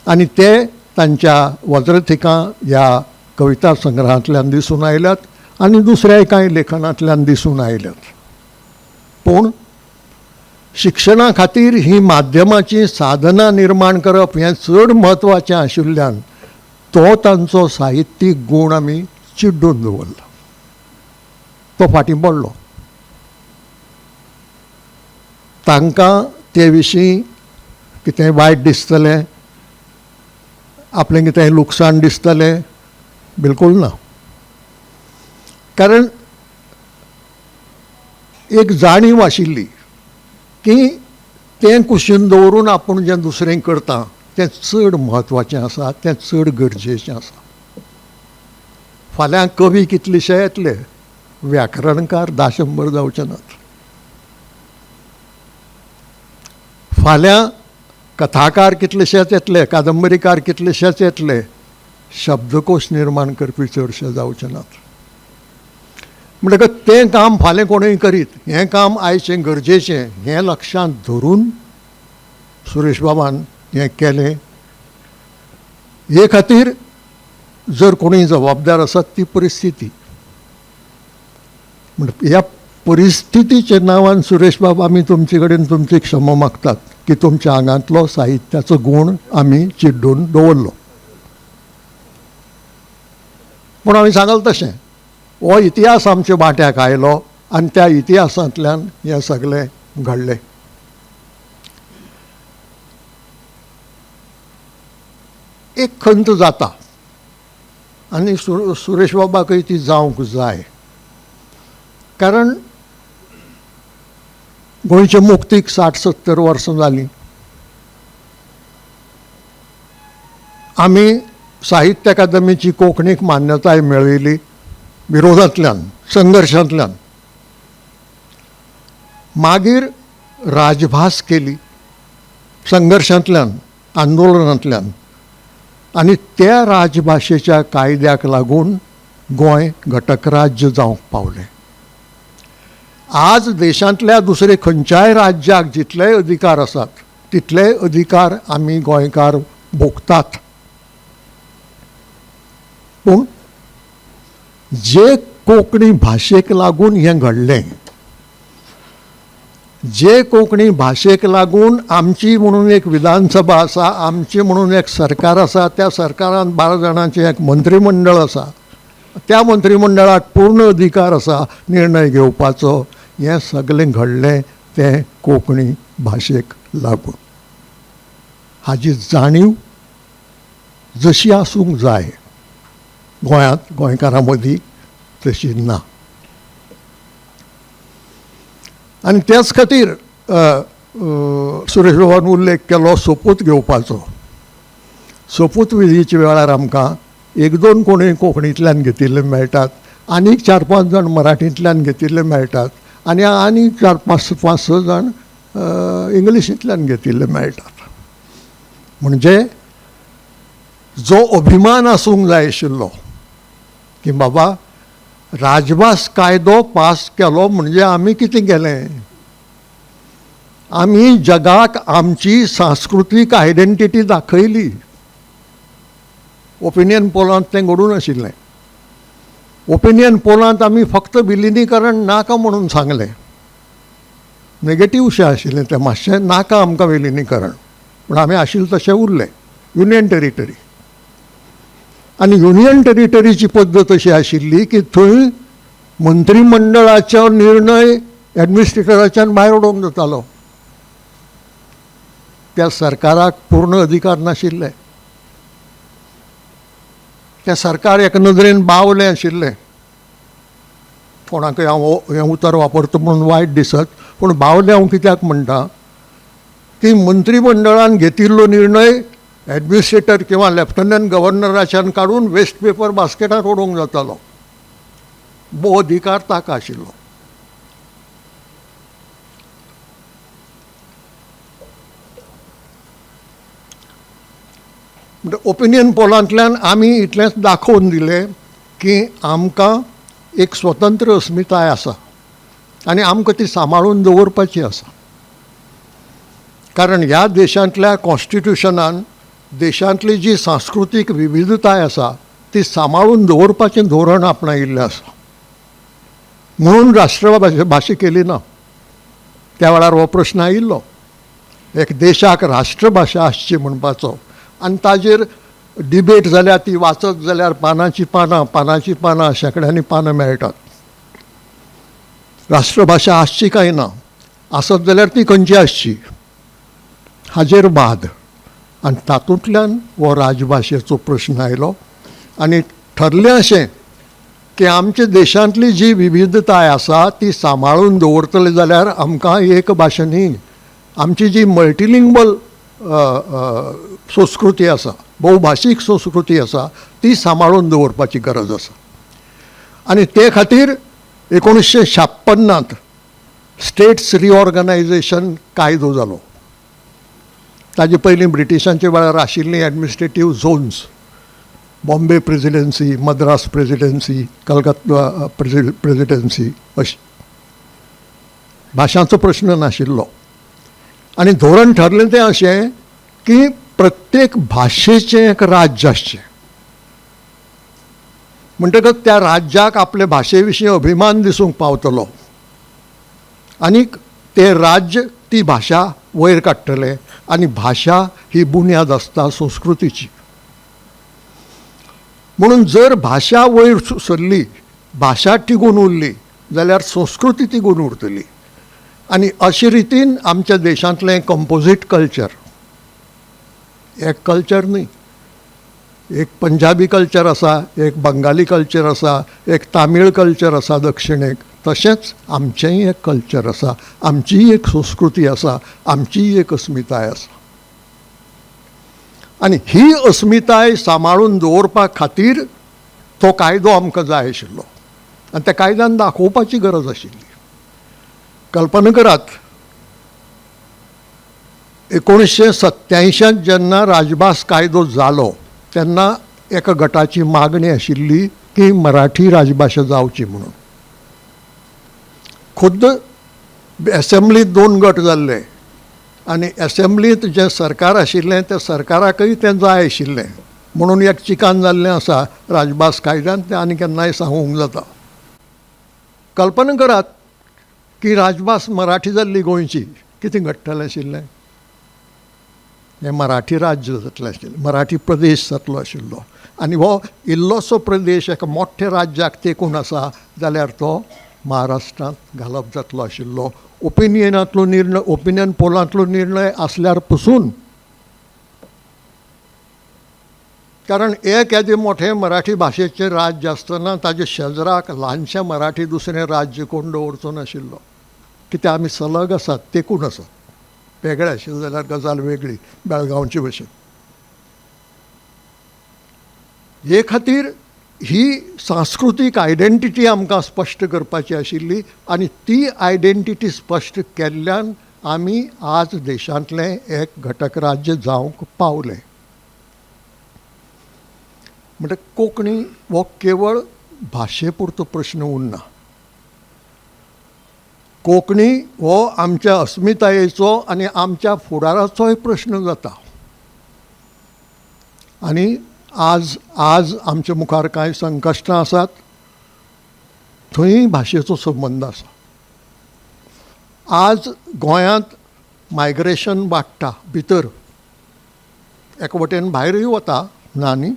आनी ते तांच्या वज्रथिकां ह्या कविता संग्रहांतल्यान दिसून आयल्यात आनी दुसऱ्याय कांय लेखनांतल्यान दिसून आयल्यात. पूण शिक्षणा खातीर ही माध्यमाची साधना निर्माण करप हें चड म्हत्वाचें आशिल्ल्यान तो तांचो साहित्यीक गूण आमी चिड्डून दवरला. तो फाटीं पडलो. तांकां ते विशीं कितें वायट दिसतलें, आपलें कितें लुकसाण दिसतलें, बिलकूल ना. कारण एक जाणीव आशिल्ली की तें कुशीन दवरून आपूण जें दुसरें करता तें चड म्हत्वाचें आसा, तें चड गरजेचें आसा. फाल्यां कवी कितलेशे येतले, व्याकरणकार 10-100 जावचे नात. फाल्यां कथाकार कितलेशेच येतले, कादंबरीकार कितलेशेच येतले, शब्दकोश निर्माण करपी चडशे जावचे नात. म्हणटकच तें काम फाल्यां कोणूय करीत, हें काम आयचें गरजेचें हें लक्षांत धरून सुरेश बाबान हें केलें. हे खातीर जर कोणूय जबाबदार आसत ती परिस्थिती. म्हणजे ह्या परिस्थितीच्या नांवान सुरेश बाबा आमी तुमचे कडेन तुमची क्षमा मागतात की तुमच्या आंगांतलो साहित्याचो गूण आमी चिड्डून दवरलो. पूण हांवें सांगलें तशें हो इतिहास आमच्या वाट्याक आयलो आनी त्या इतिहासांतल्यान हें सगळें घडलें. एक खंत जाता आनी सुरेश बाबाकय ती जावंक जाय. कारण गोंयचे मुक्तीक 60-70 वर्सां जालीं. आमी साहित्य अकादमीची कोंकणीक मान्यताय मेळयली विरोधांतल्यान, संघर्शांतल्यान. मागीर राजभास केली संघर्शांतल्यान, आंदोलनांतल्यान. आनी त्या राजभाशेच्या कायद्याक लागून गोंय घटकराज्य जावंक पावलें. आज देशांतल्या दुसरे खंयच्याय राज्याक जितले अधिकार आसात तितले अधिकार आमी गोंयकार भोगतात. पूण जे कोंकणी भाशेक लागून हें घडलें, जे कोंकणी भाशेक लागून आमची म्हणून एक विधानसभा आसा, आमची म्हणून एक सरकार आसा, त्या सरकारांत 12 जाणांचें एक मंत्रिमंडळ आसा, त्या मंत्रिमंडळाक पूर्ण अधिकार आसा निर्णय घेवपाचो, हें सगळें घडलें तें कोंकणी भाशेक लागून. हाची जाणीव जशी आसूंक जाय गोंयांत, गोंयकारां मदीं तशी ना. आनी त्याच खातीर सुरेश बाबान उल्लेख केलो सोपूत घेवपाचो. सोपूत विधीच्या वेळार आमकां 1-2 कोणूय कोंकणींतल्यान घेतिल्ले मेळटात, आनीक 4-5 जाण मराठींतल्यान घेतिल्ले मेळटात, आनी 4-5-6 जाण इंग्लिशींतल्यान घेतिल्ले मेळटात. म्हणजे जो अभिमान आसूंक जाय आशिल्लो की बाबा राजभास कायदो पास केलो म्हणजे आमी कितें केलें, आमी जगाक आमची सांस्कृतीक आयडेंटिटी दाखयली. ओपिनियन पोलांत तें घडून आशिल्लें. ओपिनियन पोलांत आमी फक्त विलिनीकरण नाका म्हणून सांगलें. नेगेटीवशें आशिल्लें तें मातशें, नाका आमकां विलिनीकरण, पूण आमी आशिल्ले तशें उरले युनियन टेरिटरी. आनी युनियन टेरिटरीची पद्दत अशी आशिल्ली की थंय मंत्रिमंडळाचो निर्णय एडमिनिस्ट्रेटराच्यान भायर उडोवंक जातालो. त्या सरकाराक पूर्ण अधिकार नाशिल्ले. तें सरकार एका नदरेन बावलें आशिल्लें. कोणाकय हांव हें उतर वापरता म्हणून वायट दिसत, पूण बावलें हांव कित्याक म्हणटा की मंत्रिमंडळान घेतिल्लो निर्णय एडमिनिस्ट्रेटर किंवा लेफ्टनंट गव्हर्नराच्यान काडून वेस्ट पेपर बास्केटांत उडोवंक जातालो. भोव अधिकार ताका आशिल्लो. म्हणजे ओपिनियन पोलांतल्यान आमी इतलेंच दाखोवन दिलें की आमकां एक स्वतंत्र अस्मिताय आसा आनी आमकां ती सांबाळून दवरपाची आसा. कारण ह्या देशांतल्या कॉन्स्टिट्युशनान देशांतली जी सांस्कृतीक विविधताय आसा ती सांबाळून दवरपाचें धोरण आपणायिल्लें आसा. म्हणून राष्ट्रभाशा केली ना. त्या वेळार हो प्रश्न आयिल्लो एक देशाक राष्ट्रभाशा आसची म्हणपाचो आनी ताजेर डिबेट जाल्यार ती वाचत जाल्यार पानांची पानां शेकड्यांनी पानां मेळटात. राष्ट्रभाशा आसची काय ना, आसत जाल्यार ती खंयची आसची हाजेर वाद. आनी तातूंतल्यान हो राजभाशेचो प्रश्न आयलो आनी ठरलें अशें की आमच्या देशांतली जी विविधताय आसा ती सांबाळून दवरतले जाल्यार आमकां एक भाशा न्ही, आमची जी मल्टिलिंग्वल संस्कृती आसा, बहुभाशीक संस्कृती आसा ती सांबाळून दवरपाची गरज आसा. आनी ते खातीर 1956 स्टेट्स रिऑर्गनायझेशन कायदो जालो. ताजे पयलीं ब्रिटिशांच्या वेळार आशिल्लीं administrative zones, Bombay presidency, Madras presidency, Calcutta presidency अशी. भाशांचो प्रश्न नाशिल्लो आनी धोरण ठरलें तें अशें की प्रत्येक भाशेचें एक राज्य आसचें. म्हणटकच त्या राज्याक आपले भाशे विशीं अभिमान दिसूंक पावतलो आनीक ते राज्य ती भाशा वयर काडटले आनी भाशा ही बुन्याद आसता संस्कृतीची. म्हणून जर भाशा वयर सरली, भाशा तिगून उरली जाल्यार संस्कृती तिगून उरतली. आनी अशे रितीन आमच्या देशांतलें कंपोजीट कल्चर, एक कल्चर न्ही, एक पंजाबी कल्चर आसा, एक बंगाली कल्चर आसा, एक तामीळ कल्चर आसा दक्षिणेक, तशेंच आमचेंय एक कल्चर आसा, आमचीय एक संस्कृती आसा, आमचीय एक अस्मिताय आसा. आनी ही अस्मिताय सांबाळून दवरपा खातीर तो कायदो आमकां जाय आशिल्लो आनी त्या कायद्यान दाखोवपाची गरज आशिल्ली. कल्पना करात 1987 जेन्ना राजभास कायदो जालो तेन्ना एका गटाची मागणी आशिल्ली की मराठी राजभाशा जावची म्हणून. खुद्द एसेंब्लीत 2 गट जाल्ले आनी एसेंब्लींत जें सरकार आशिल्लें त्या सरकाराकय तें जाय आशिल्लें म्हणून एक चिकान जाल्लें आसा राजभास कायद्यान, तें आनी केन्नाय सांगूंक जाता. कल्पना करात की राजभास मराठी जाल्ली गोंयची, कितें घडटलें आशिल्लें. हें मराठी राज्य जातलें आशिल्लें, मराठी प्रदेश जातलो आशिल्लो आनी हो इल्लोसो प्रदेश एका मोठ्या राज्याक तेंकून आसा जाल्यार तो महाराष्ट्रांत घालप जातलो आशिल्लो. ओपिनियनांतलो निर्णय, ओपिनियन पोलांतलो निर्णय आसल्यार पसून, कारण एक येदें मोठें मराठी भाशेचें राज्य आसतना ताजे शेजराक ल्हानशें मराठी दुसरें राज्य कोण दवरचो नाशिल्लो. कित्याक आमी सलग आसात, तेंकून आसात. वेगळे आशिल्ले जाल्यार गजाल वेगळी, बेळगांवचे भशेन. हे खातीर ही सांस्कृतीक आयडेंटिटी आमकां स्पश्ट करपाची आशिल्ली आनी ती आयडेंटिटी स्पश्ट केल्ल्यान आमी आज देशांतलें एक घटक राज्य जावंक पावले. म्हणजे कोंकणी हो केवळ भाशे पुरतो प्रश्न उरना. कोंकणी हो आमच्या अस्मितायेचो आनी आमच्या फुडाराचोय प्रश्न जाता. आनी आज आमच्या मुखार कांय संकश्टां आसात, थंय भाशेचो संबंद आसा. आज गोंयांत मायग्रेशन वाडटा भितर, एका वटेन भायरूय वता ना न्ही,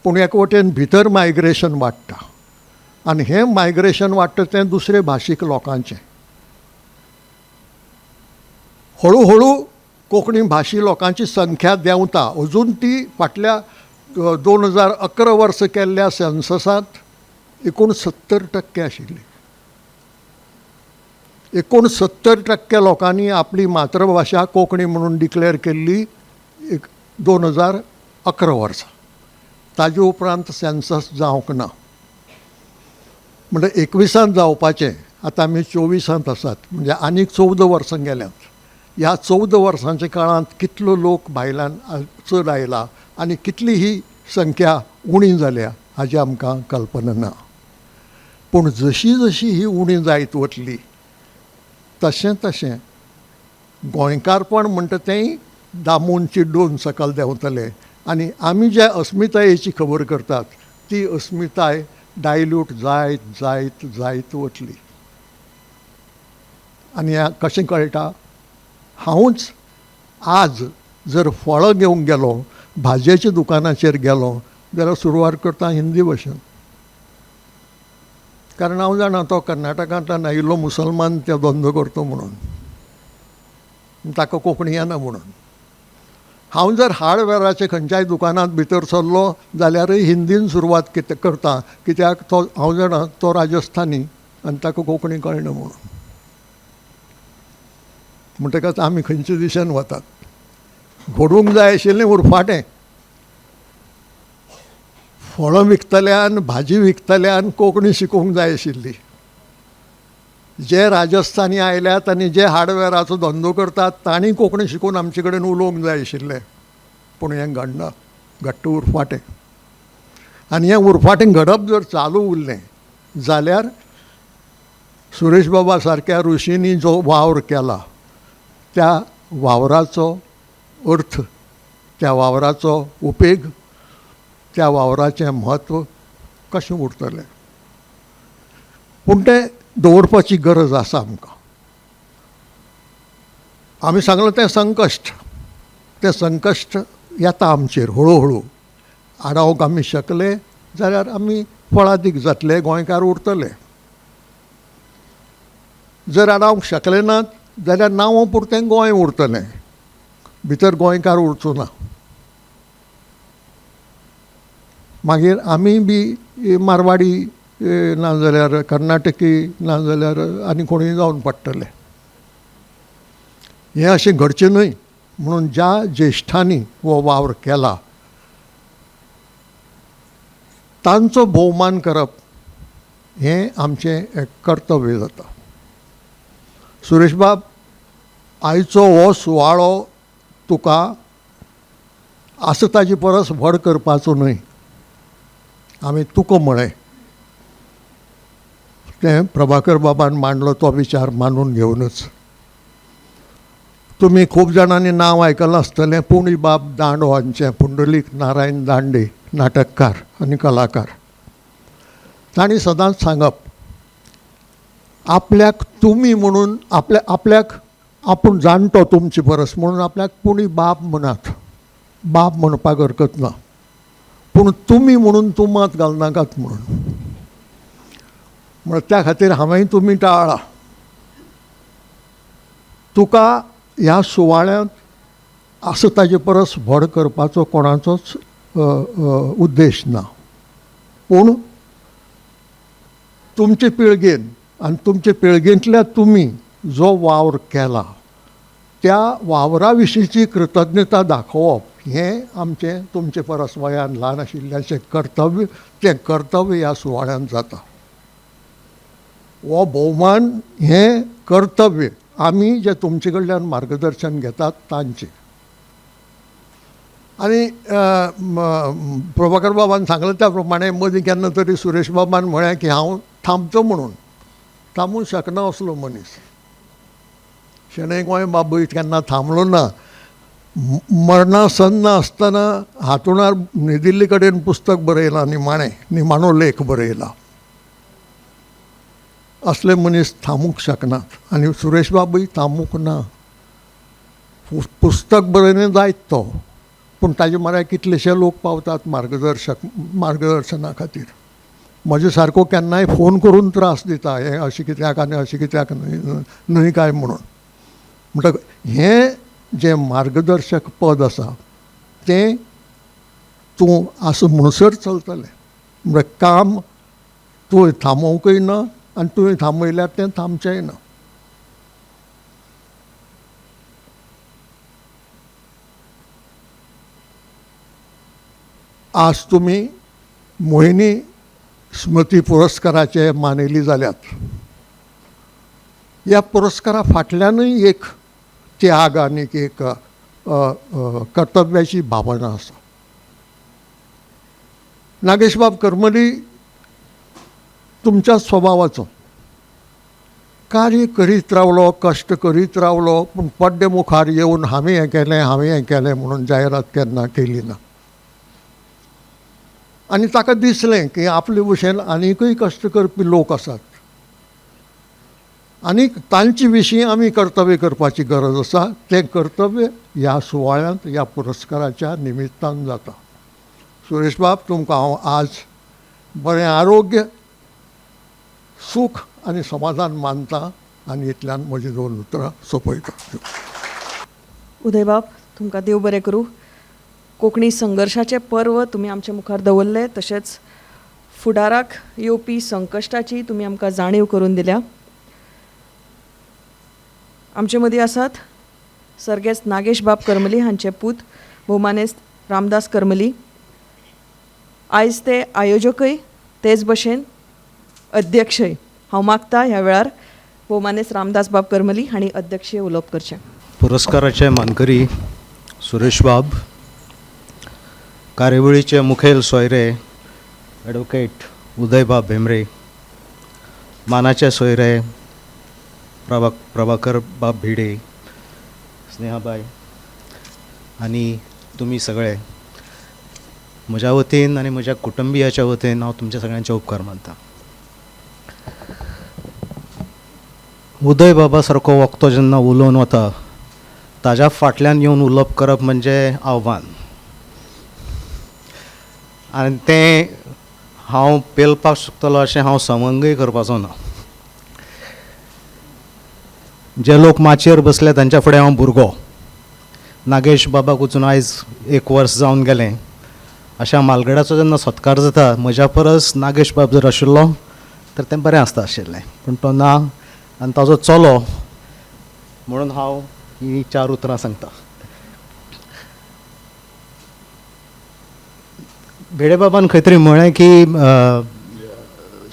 पूण एका वटेन भितर मायग्रेशन वाडटा आनी हें मायग्रेशन वाडटा तें दुसरे भाशीक लोकांचें. हळू हळू कोंकणी भाशी लोकांची संख्या देंवता. अजून ती फाटल्या 2011 वर्स केल्ल्या सेन्ससांत 69% आशिल्ली. 69% लोकांनी आपली मातृभाशा कोंकणी म्हणून डिक्लेअर केल्ली 2011 वर्सा. ताजे उपरांत सेन्सस जावंक ना. म्हणजे 21 जावपाचें, आतां आमी 24 आसात, म्हणजे आनीक 14 वर्सां गेल्यांत. ह्या 14 वर्सांच्या काळांत कितलो लोक भायल्यान चड आयला आनी कितली ही संख्या उणी जाल्या हाची आमकां कल्पना ना. पूण जशी जशी ही उणी जायत वतली तशें तशें गोंयकारपण म्हणटा तेंय दामून चिड्डून सकयल देंवतलें आनी आमी ज्या अस्मितायेची खबर करतात ती अस्मिताय डायल्यूट जायत जायत जायत वतली. आनी हें कशें कळटा, हांवूच आज जर फळां घेवंक गेलो, भाजयेच्या दुकानाचेर गेलो जाल्यार सुरवात करता हिंदी भाशेन. कारण हांव जाणा तो कर्नाटकांतल्यान आयिल्लो मुसलमान तो धंदो करता म्हणून, ताका कोंकणी येना म्हणून. हांव जर हार्डवेराच्या खंयच्याय दुकानांत भितर सरलो जाल्यारय हिंदीन सुरवात करता, कित्याक तो हांव जाणा तो राजस्थानी आनी ताका कोंकणी कळना म्हणून. म्हणटकच आमी खंयच्या दिशेन वतात. घडूंक जाय आशिल्लें उरफाटें. फळां विकतल्यान, भाजी विकतल्यान कोंकणी शिकोवंक जाय आशिल्ली. जे राजस्थानी आयल्यात आनी जे हार्डवेराचो धंदो करतात तांणी कोंकणी शिकून आमचे कडेन उलोवंक जाय आशिल्लें. पूण हें घडना, घडटा उरफाटें. आनी हें उरफाटें घडप जर चालू उरलें जाल्यार सुरेश बाबा सारक्या ऋषींनी जो वावर केला त्या वावराचो अर्थ, त्या वावराचो उपेग, त्या वावराचें म्हत्व कशें उरतलें. पूण तें दवरपाची गरज आसा आमकां. आमी सांगलें तें संकश्ट येता आमचेर हळू हळू. आडावंक आमी शकले जाल्यार आमी फळादीक जातले, गोंयकार उरतले. जर आडावंक शकले नात जाल्यार नांवा पुरतें गोंय उरतलें, भितर गोंयकार उरचो ना. मागीर आमी बी मारवाडी नाजाल्यार कर्नाटकी नाजाल्यार आनी कोणूय जावन पडटले. हें अशें घडचें न्हय म्हणून ज्या ज्येश्ठांनी हो वावर केला तांचो भोवमान करप हें आमचें एक कर्तव्य जाता. सुरेश बाब, आयचो हो सुवाळो तुका आसा ताजे परस व्हड करपाचो न्हय. आमी तुका म्हळें तें प्रभाकर बाबान मांडलो तो विचार मानून घेवनच. तुमी खूब जाणांनी नांव आयकलां आसतलें पुणीबाब दांडो हांचें, पुंडलीक नारायण दांडे, नाटककार आनी कलाकार. तांणी सदांच सांगप, आपल्याक तुमी म्हणून आपल्याक आपूण जाणटो तुमचे परस म्हणून आपल्याक पुणी बाब म्हणात. बाब म्हणपाक हरकत ना, पूण तुमी म्हणून तुमात घालनाकात म्हणून. म्हण त्या खातीर हांवेंय तुमी टाळ्ळा. तुका ह्या सुवाळ्यांत आसा ताजे परस व्हड करपाचो कोणाचोच उद्देश ना. पूण तुमचे पिळगेन आनी तुमचे पिळगेंतल्या तुमी जो वावर केला त्या वावरा विशींची कृतज्ञता दाखोवप हें आमचें तुमचे परस वयान ल्हान आशिल्ल्याचें कर्तव्य. तें कर्तव्य ह्या सुवाळ्यांत जाता. हो भोवमान हें कर्तव्य आमी जे तुमचे कडल्यान मार्गदर्शन घेतात तांचें. आनी प्रभाकर बाबान सांगलें त्या प्रमाणें मदीं केन्ना तरी सुरेश बाबान म्हळें की हांव थांबचो म्हणून. थांबूंक शकना असलो मनीस. शणै गोंय बाबूय केन्ना थांबलो ना. मरणा सन्न आसतना हांतरुणार न्हिदिल्ले कडेन पुस्तक बरयलां, निमाणो लेख बरयला. असले मनीस थांबूंक शकनात आनी सुरेश बाबूय थांबूंक ना. पुस्तक बरयलें जायत तो, पूण ताजे म्हऱ्यार कितलेशे लोक पावतात मार्गदर्शना खातीर. म्हजे सारको केन्नाय फोन करून त्रास दिता, हें अशें कित्याक आनी अशें कित्याक न्हय काय म्हणून. म्हणटक हें जें मार्गदर्शक पद आसा तें तूं आसा म्हणसर चलतलें. म्हणजे काम तुवें थांबोवंकय ना आनी तुवें थांबयल्यार तें थांबचेंय ना. आज तुमी मोहिनी स्मृती पुरस्काराचे मानेली जाल्यात. ह्या पुरस्कारा फाटल्यानूय एक त्याग आनी एक कर्तव्याची भावना आसा. नागेश बाब करमली तुमच्या स्वभावाचो. कार्य करीत रावलो, कश्ट करीत रावलो, पूण पड्डे मुखार येवन हांवें हें केलें म्हणून जायरात केन्ना केली ना. आनी ताका दिसलें की आपले भशेन आनीकय कश्ट करपी लोक आसात आनी तांचे विशीं आमी कर्तव्य करपाची गरज आसा. तें कर्तव्य ह्या सुवाळ्यांत ह्या पुरस्काराच्या निमित्तान जाता. सुरेश बाब, तुमकां हांव आज बरें आरोग्य, सूख आनी समाधान मानतां आनी इतल्यान म्हजी 2 उतरां सोंपयता. उदयबाब, तुमकां देव बरें करूं. कोंकणी संघर्शाचें पर्व तुमी आमच्या मुखार दवरलें, तशेंच फुडाराक येवपी संकश्टाची तुमी आमकां जाणीव करून दिल्या. आमचे मदीं आसात सर्गेस्त नागेश बाब करमली हांचे पूत भोवमानेस्त रामदास करमली. आयज ते आयोजकय तेच भशेन अध्यक्षय. हांव मागतां ह्या वेळार भोवमानेस्त रामदास बाब करमली हांणी अध्यक्षीय उलोवप करचें. पुरस्काराचे मानकरी सुरेश बाब, कार्यावळीचे मुखेल सोयरे ॲडवोकेट उदयबाब भेंब्रे, मानाचे सोयरे प्रभाकर बाब भिडे, स्नेहाबाई आनी तुमी सगळे, म्हज्या वतीन आनी म्हज्या कुटुंबियाच्या वतीन हांव तुमच्या सगळ्यांचे उपकार मानतां. उदय बाबा सारको वक्तो जेन्ना उलोवन वता ताज्या फाटल्यान येवन उलोवप करप म्हणजे आव्हान. आनी तें हांव पेलपाक शकतलो अशें हांव समंगय करपाचो ना. जे लोक माचयेर बसले तांच्या फुडें हांव भुरगो. नागेश बाबाक वचून आयज 1 वर्स जावन गेलें. अशा मालगड्याचो जेन्ना सत्कार जाता, म्हज्या परस नागेश बाब जर आशिल्लो तर तें बरें आसता आशिल्लें, पूण तो ना आनी ताजो चलो म्हणून हांव ही 4 उतरां सांगता. भेडे बाबान खंय तरी म्हळें की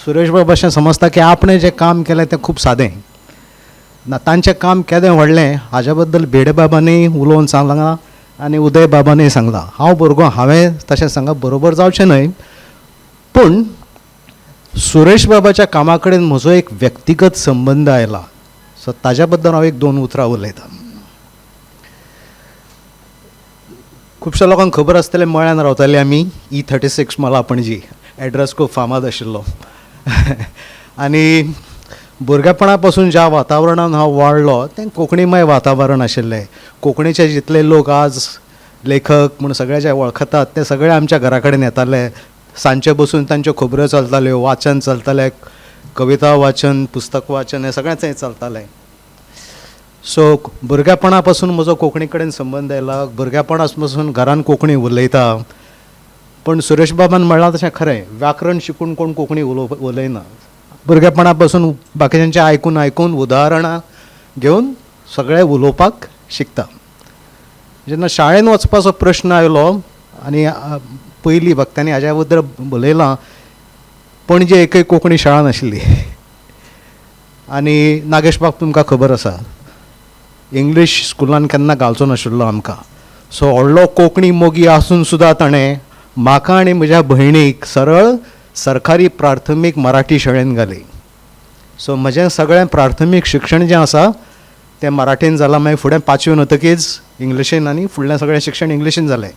सुरेश बाब अशें समजता की आपणें जें काम केलें तें खूब सादें ना, तांचें काम केदें व्हडलें. हाज्या बद्दल भेडे बाबांनी उलोवन सांगलां आनी उदय बाबांनी सांगलां. हांव भुरगो, हांवें तशें सांगप बरोबर जावचें न्हय, पूण सुरेश बाबाच्या कामा कडेन म्हजो एक व्यक्तिगत संबंद आयला, सो ताज्या बद्दल हांव 1-2 उतरां उलयतां. खुबश्या लोकांक खबर आसतलें, मळ्यान रावतालीं आमी, E36 मला पणजी. एड्रेस खूब फामाद आशिल्लो. आनी भुरगेपणा पासून ज्या वातावरणान हांव वाडलो तें कोंकणीमय वातावरण आशिल्लें. कोंकणीचे जितले लोक आज लेखक म्हूण सगळे जे वळखतात ते सगळे आमच्या घरा कडेन येताले. सांजचे बसून तांच्यो खबऱ्यो चलताल्यो, वाचन चलतालें, कविता वाचन, पुस्तक वाचन, हें सगळेंच हें चलतालें. सो भुरगेपणा पासून म्हजो कोंकणी कडेन संबंद आयला. भुरगेपणा पासून घरान कोंकणी उलयता. पण सुरेश बाबान म्हणलां तशें खरें, व्याकरण शिकून कोण कोंकणी उलयना. भुरगेपणा पासून बाकीच्यांचें आयकून आयकून उदाहरणां घेवन सगळे उलोवपाक शिकता. जेन्ना शाळेन वचपाचो प्रश्न आयलो आनी पयलीं भक्तांनी हाज्या बद्दल बलयलां, पणजे एकय कोंकणी शाळा नाशिल्ली. आनी नागेश बाब तुमकां खबर आसा, इंग्लीश स्कुलान केन्ना घालचो नाशिल्लो आमकां. सो व्हडलो कोंकणी मोगी आसून सुद्दां ताणें म्हाका आनी म्हज्या भयणीक सरळ सरकारी प्राथमीक मराठी शाळेन घाली. सो म्हजें सगळें प्राथमीक शिक्षण जें आसा तें मराठीन जालां. मागीर फुडें 5वी नतकीच इंग्लिशीन आनी फुडलें सगळें शिक्षण इंग्लिशीन जालें.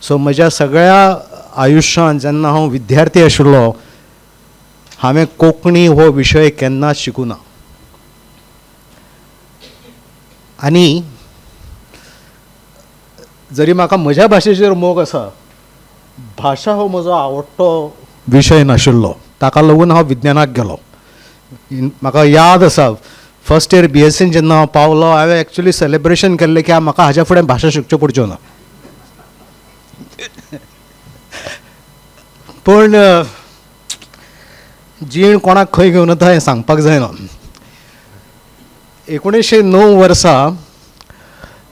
सो म्हज्या सगळ्या आयुश्यांत जेन्ना हांव विद्यार्थी आशिल्लो हांवें कोंकणी हो विशय केन्नाच शिकूं ना. आनी जरी म्हाका म्हज्या भाशेचेर मोग आसा, भाशा हो म्हजो आवडटो विशय नाशिल्लो. ताका लागून हांव विज्ञानाक गेलो. म्हाका याद आसा, फर्स्ट इयर BSc जेन्ना हांव पावलो, हांवें एक्चुली सेलेब्रेशन केल्लें की म्हाका हाज्या फुडें भाशा शिकच्यो पडच्यो ना. पूण जीण कोणाक खंय घेवन वता हें सांगपाक जायना. 1909 वर्सा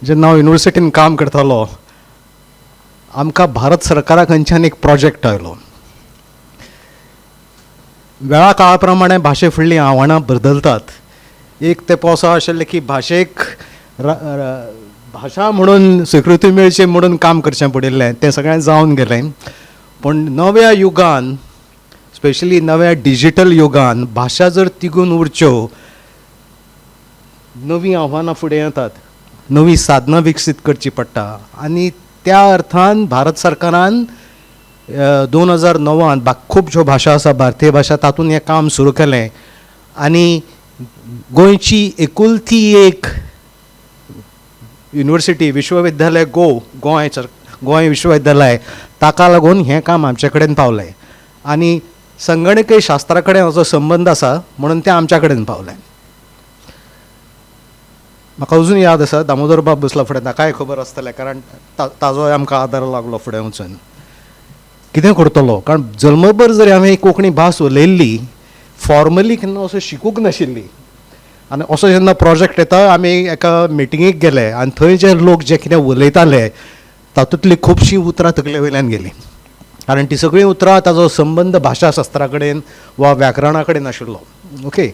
जेन्ना हांव युनिवर्सिटीन काम करतालो, आमकां भारत सरकारा कडच्यान एक प्रोजेक्ट आयलो. वेळा काळा प्रमाणे भाशे फुडलीं आव्हानां बदलतात. एक तेंपो असो आशिल्लें की भाशेक भाशा म्हणून स्विकृती मेळची म्हणून काम करचें पडिल्लें. तें सगळें जावन गेलें. पूण नव्या युगान, स्पेशली नव्या डिजिटल युगान भाशा जर तिगून उरच्यो, नवीं आव्हानां फुडें येतात, नवीं साधनां विकसीत करची पडटा. आनी त्या अर्थान भारत सरकारान 2009 खूब ज्यो भाशा आसा भारतीय भाशा तातूंत हें काम सुरू केलें. आनी गोंयची एकुलती एक युनिवर्सिटी विश्वविद्यालय गोंय विश्वविद्यालय ताका लागून हें काम आमचे कडेन पावलें आनी संगणकीय शास्त्रा कडेन म्हजो संबंद आसा म्हणून तें आमच्या कडेन पावलें. म्हाका अजून याद आसा दामोदर बाब बसला फुडें, ताकाय खबर आसतलें कारण ताजोय आमकां आदार लागलो फुडें वचून. कितें करतलो कारण जल्मभर जरी हांवें कोंकणी भास उलयल्ली फॉर्मली केन्ना असो शिकूंक नाशिल्ली आनी असो जेन्ना प्रोजेक्ट येता आमी एका मिटिंगेक गेले आनी थंय जे लोक जे कितें उलयताले तातूंतली खुबशीं उतरां तकले वयल्यान गेलीं कारण ती सगळीं उतरां ताजो संबंद भाशाशास्त्रा कडेन वा व्याकरणा कडेन आशिल्लो. ओके.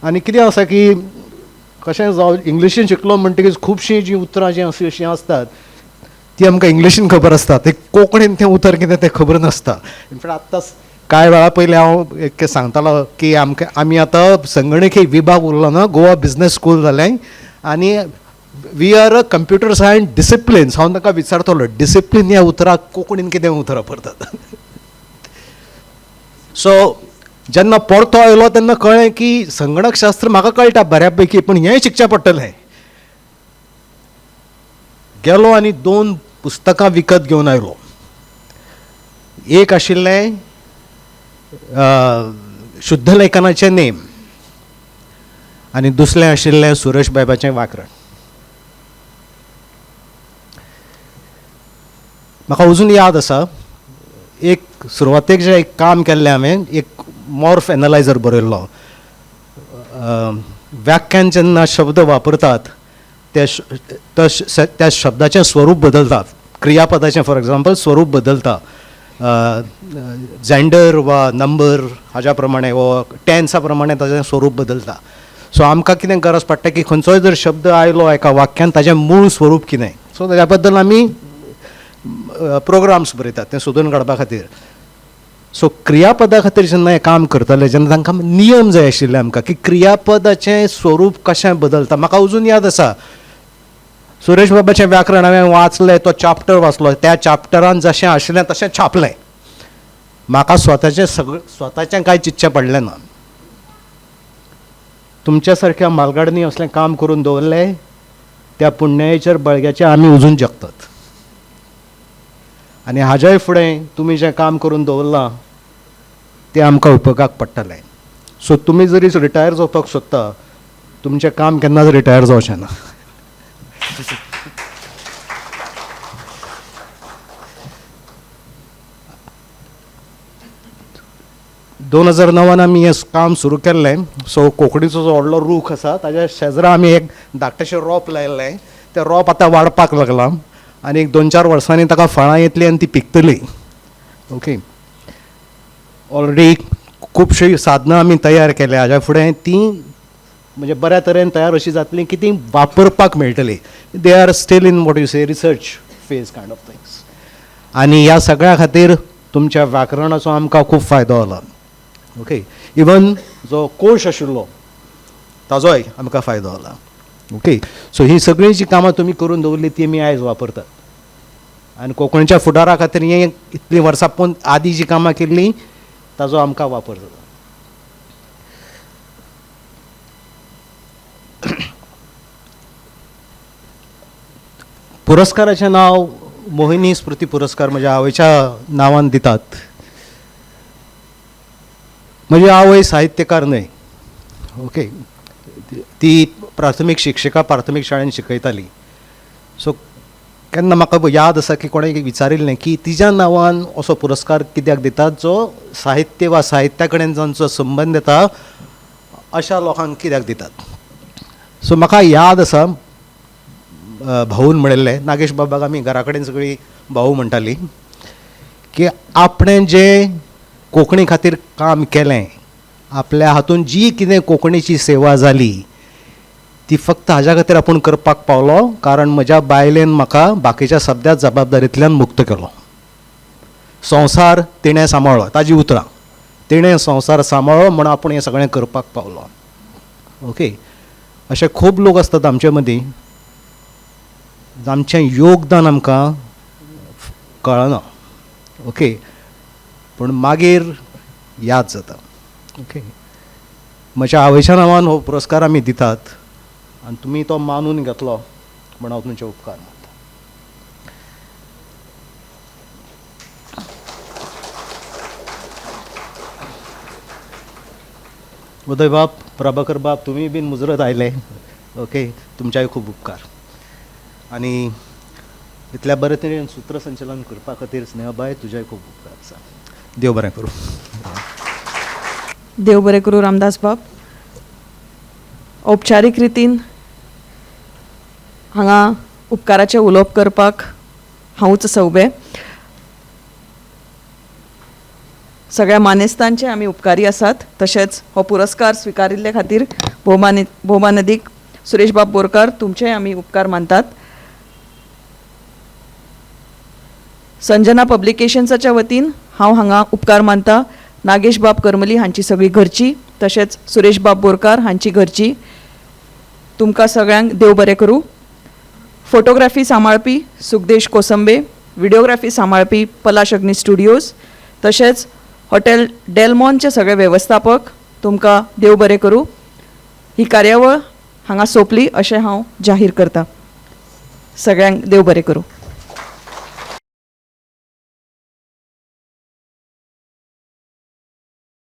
आनी कितें आसा की कशें जावं इंग्लिशीन शिकलो म्हणटकीच खुबशीं जीं उतरां जीं अशीं आसतात ती आमकां इंग्लिशीन खबर आसता, ते कोंकणीन तें उतर कितें तें खबर नासता. इनफॅक्ट आत्ताच कांय वेळा पयलीं हांव एक सांगतालो की आमी आतां संगणकीय विभाग उरलो ना, गोवा बिझनेस स्कूल जालें आनी we are a computer science disciplines. हांव ताका विचारतलो डिसिप्लीन ह्या उतराक कोंकणीन कितें उतरां पडटात. सो जेन्ना परतो आयलो तेन्ना कळ्ळें की संगणक शास्त्र म्हाका कळटा बऱ्यापैकी पूण हेंय शिकचें पडटलें. गेलो आनी 2 पुस्तकां विकत घेवन आयलो. एक आशिल्लें शुद्ध लेखनाचे नेम आनी दुसरें आशिल्लें सुरेश बायबाचें व्याकरण. म्हाका अजून याद आसा एक सुरवातेक जें एक काम केल्लें हांवें, एक मॉर्फ एनालायझर बरयल्लो. व्याख्यान जेन्ना शब्द वापरतात त्या शब्दाचें स्वरूप बदलता. क्रियापदाचें फॉर एक्झाम्पल स्वरूप बदलता. जेंडर वा नंबर हाज्या प्रमाणे वा टेन्सा प्रमाणे ताचें स्वरूप बदलता. सो आमकां कितें गरज पडटा की खंयचोय जर शब्द आयलो एका वाक्यान ताचें मूळ स्वरूप कितें, सो ताच्या बद्दल आमी प्रोग्राम्स बरयतात तें सोदून काडपा खातीर. सो क्रियापदा खातीर जेन्ना हें काम करताले जेन्ना तांकां नियम जाय आशिल्ले आमकां की क्रियापदाचें स्वरूप कशें बदलता. म्हाका अजून याद आसा सुरेश बाबाचें व्याकरण हांवें वाचलें, तो चॅप्टर वाचलो, त्या चॅप्टरान जशें आशिल्लें तशें छापलें. म्हाका स्वताचें कांय चिंतचें पडलें ना. तुमच्या सारक्या मालगाडनी असलें काम करून दवरलें त्या पुण्यायेचर बळग्याचें आमी अजून जगतात आनी हाज्याय फुडें तुमी जें काम करून दवरलां तें आमकां उपेगाक पडटलें. सो तुमी जरी रिटायर जावपाक सोदता तुमचें काम केन्नाच रिटायर जावचें ना. 2009 आमी हें काम सुरू केल्लें. सो कोंकणीचो जो व्हडलो रूख आसा ताच्या शेजरा आमी एक धाकटेशें रोप लायिल्लें. तें रोप आतां वाडपाक लागलां आनी एक 2-4 वर्सांनी ताका फळां येतलीं आनी ती पिकतली. ओके. ऑलरेडी खुबशीं साधनां आमी तयार केल्या. हाज्या फुडें तीं म्हणजे बऱ्या तरेन तयार अशीं जातलीं की तीं वापरपाक मेळटलीं. They are still in what you say research phase kind of things. आनी ह्या सगळ्या खातीर तुमच्या व्याकरणाचो आमकां खूब फायदो जाला. ओके. इवन जो कोश आशिल्लो ताजोय आमकां फायदो जाला. ओके. सो ही सगळीं जीं कामां तुमी करून दवरलीं ती आमी आयज वापरतात आनी कोंकणीच्या फुडारा खातीर हें इतलीं वर्सां पूण आदीं जीं कामां केल्लीं ताजो आमकां वापर जाता. पुरस्काराचें नांव मोहिनी स्मृती पुरस्कार म्हज्या आवयच्या नांवान दितात. म्हजी आवय साहित्यकार न्हय. ओके. ती प्राथमीक शिक्षिका प्राथमीक शाळेंत शिकयताली. सो केन्ना म्हाका याद आसा की कोणें विचारिल्लें की तिच्या नांवान असो पुरस्कार कित्याक दितात जो साहित्य वा साहित्या कडेन जांचो संबंद येता अशा लोकांक कित्याक दितात. सो म्हाका याद आसा भाऊन म्हणिल्लें, नागेश बाबाक आमी घरा कडेन सगळीं भाऊ म्हणटालीं, की आपणें जें कोंकणी खातीर काम केलें, आपल्या हातून जी कितें कोंकणीची सेवा जाली ती फक्त हाज्या खातीर आपूण करपाक पावलो कारण म्हज्या बायलेन म्हाका बाकीच्या सगळ्या जबाबदारींतल्यान मुक्त केलो. संवसार तिणें सांबाळ्ळो, ताजी उतरां, तिणें संवसार सांबाळ्ळो म्हूण आपूण हें सगळें करपाक पावलो. ओके. अशे खूब लोक आसतात आमचे मदीं आमचें योगदान आमकां कळना. ओके. पूण मागीर याद जाता. ओके. म्हज्या आवयच्या नांवान हो पुरस्कार आमी दितात आनी तुमी तो मानून घेतलो म्हण हांव तुमचे उपकार मानता. उदय बाब, प्रभाकर बाब, तुमी बीन मुजरत आयले. ओके, तुमच्याय खूब उपकार. आनी इतल्या बरे तरेन सूत्रसंचलन करपा खातीर स्नेहबाई तुजेय खूब उपकार आसा. देव बरें करूं. देव बरें करूं रामदास बाब. औपचारीक रितीन हांगा उपकाराचें उलोवप करपाक हांवूच सौबें. सगळ्या मानेस्तांचे आमी उपकारी आसात. तशेंच हो पुरस्कार स्विकारिल्ले खातीर भोवमानदीक सुरेश बाब बोरकार तुमचेय आमी उपकार मानतात. संजना पब्लिकेशन्साच्या वतीन हांव हांगा उपकार मानता नागेश बाब करमली हांची सगळी घरची, तशेंच सुरेश बाब बोरकार हांची घरची. तुमकां सगळ्यांक देव बरें करूं. फोटोग्राफी सांबाळपी सुखदेश कोसंबे, व्हिडिओग्राफी सांबाळपी पलाश अग्नी स्टुडिओज, तशेंच हॉटेल डेलमॉनचे सगळे वेवस्थापक, तुमकां देव बरें करूं. ही कार्यावळ हांगा सोंपली अशें हांव जाहीर करतां. सगळ्यांक देव बरें करूं.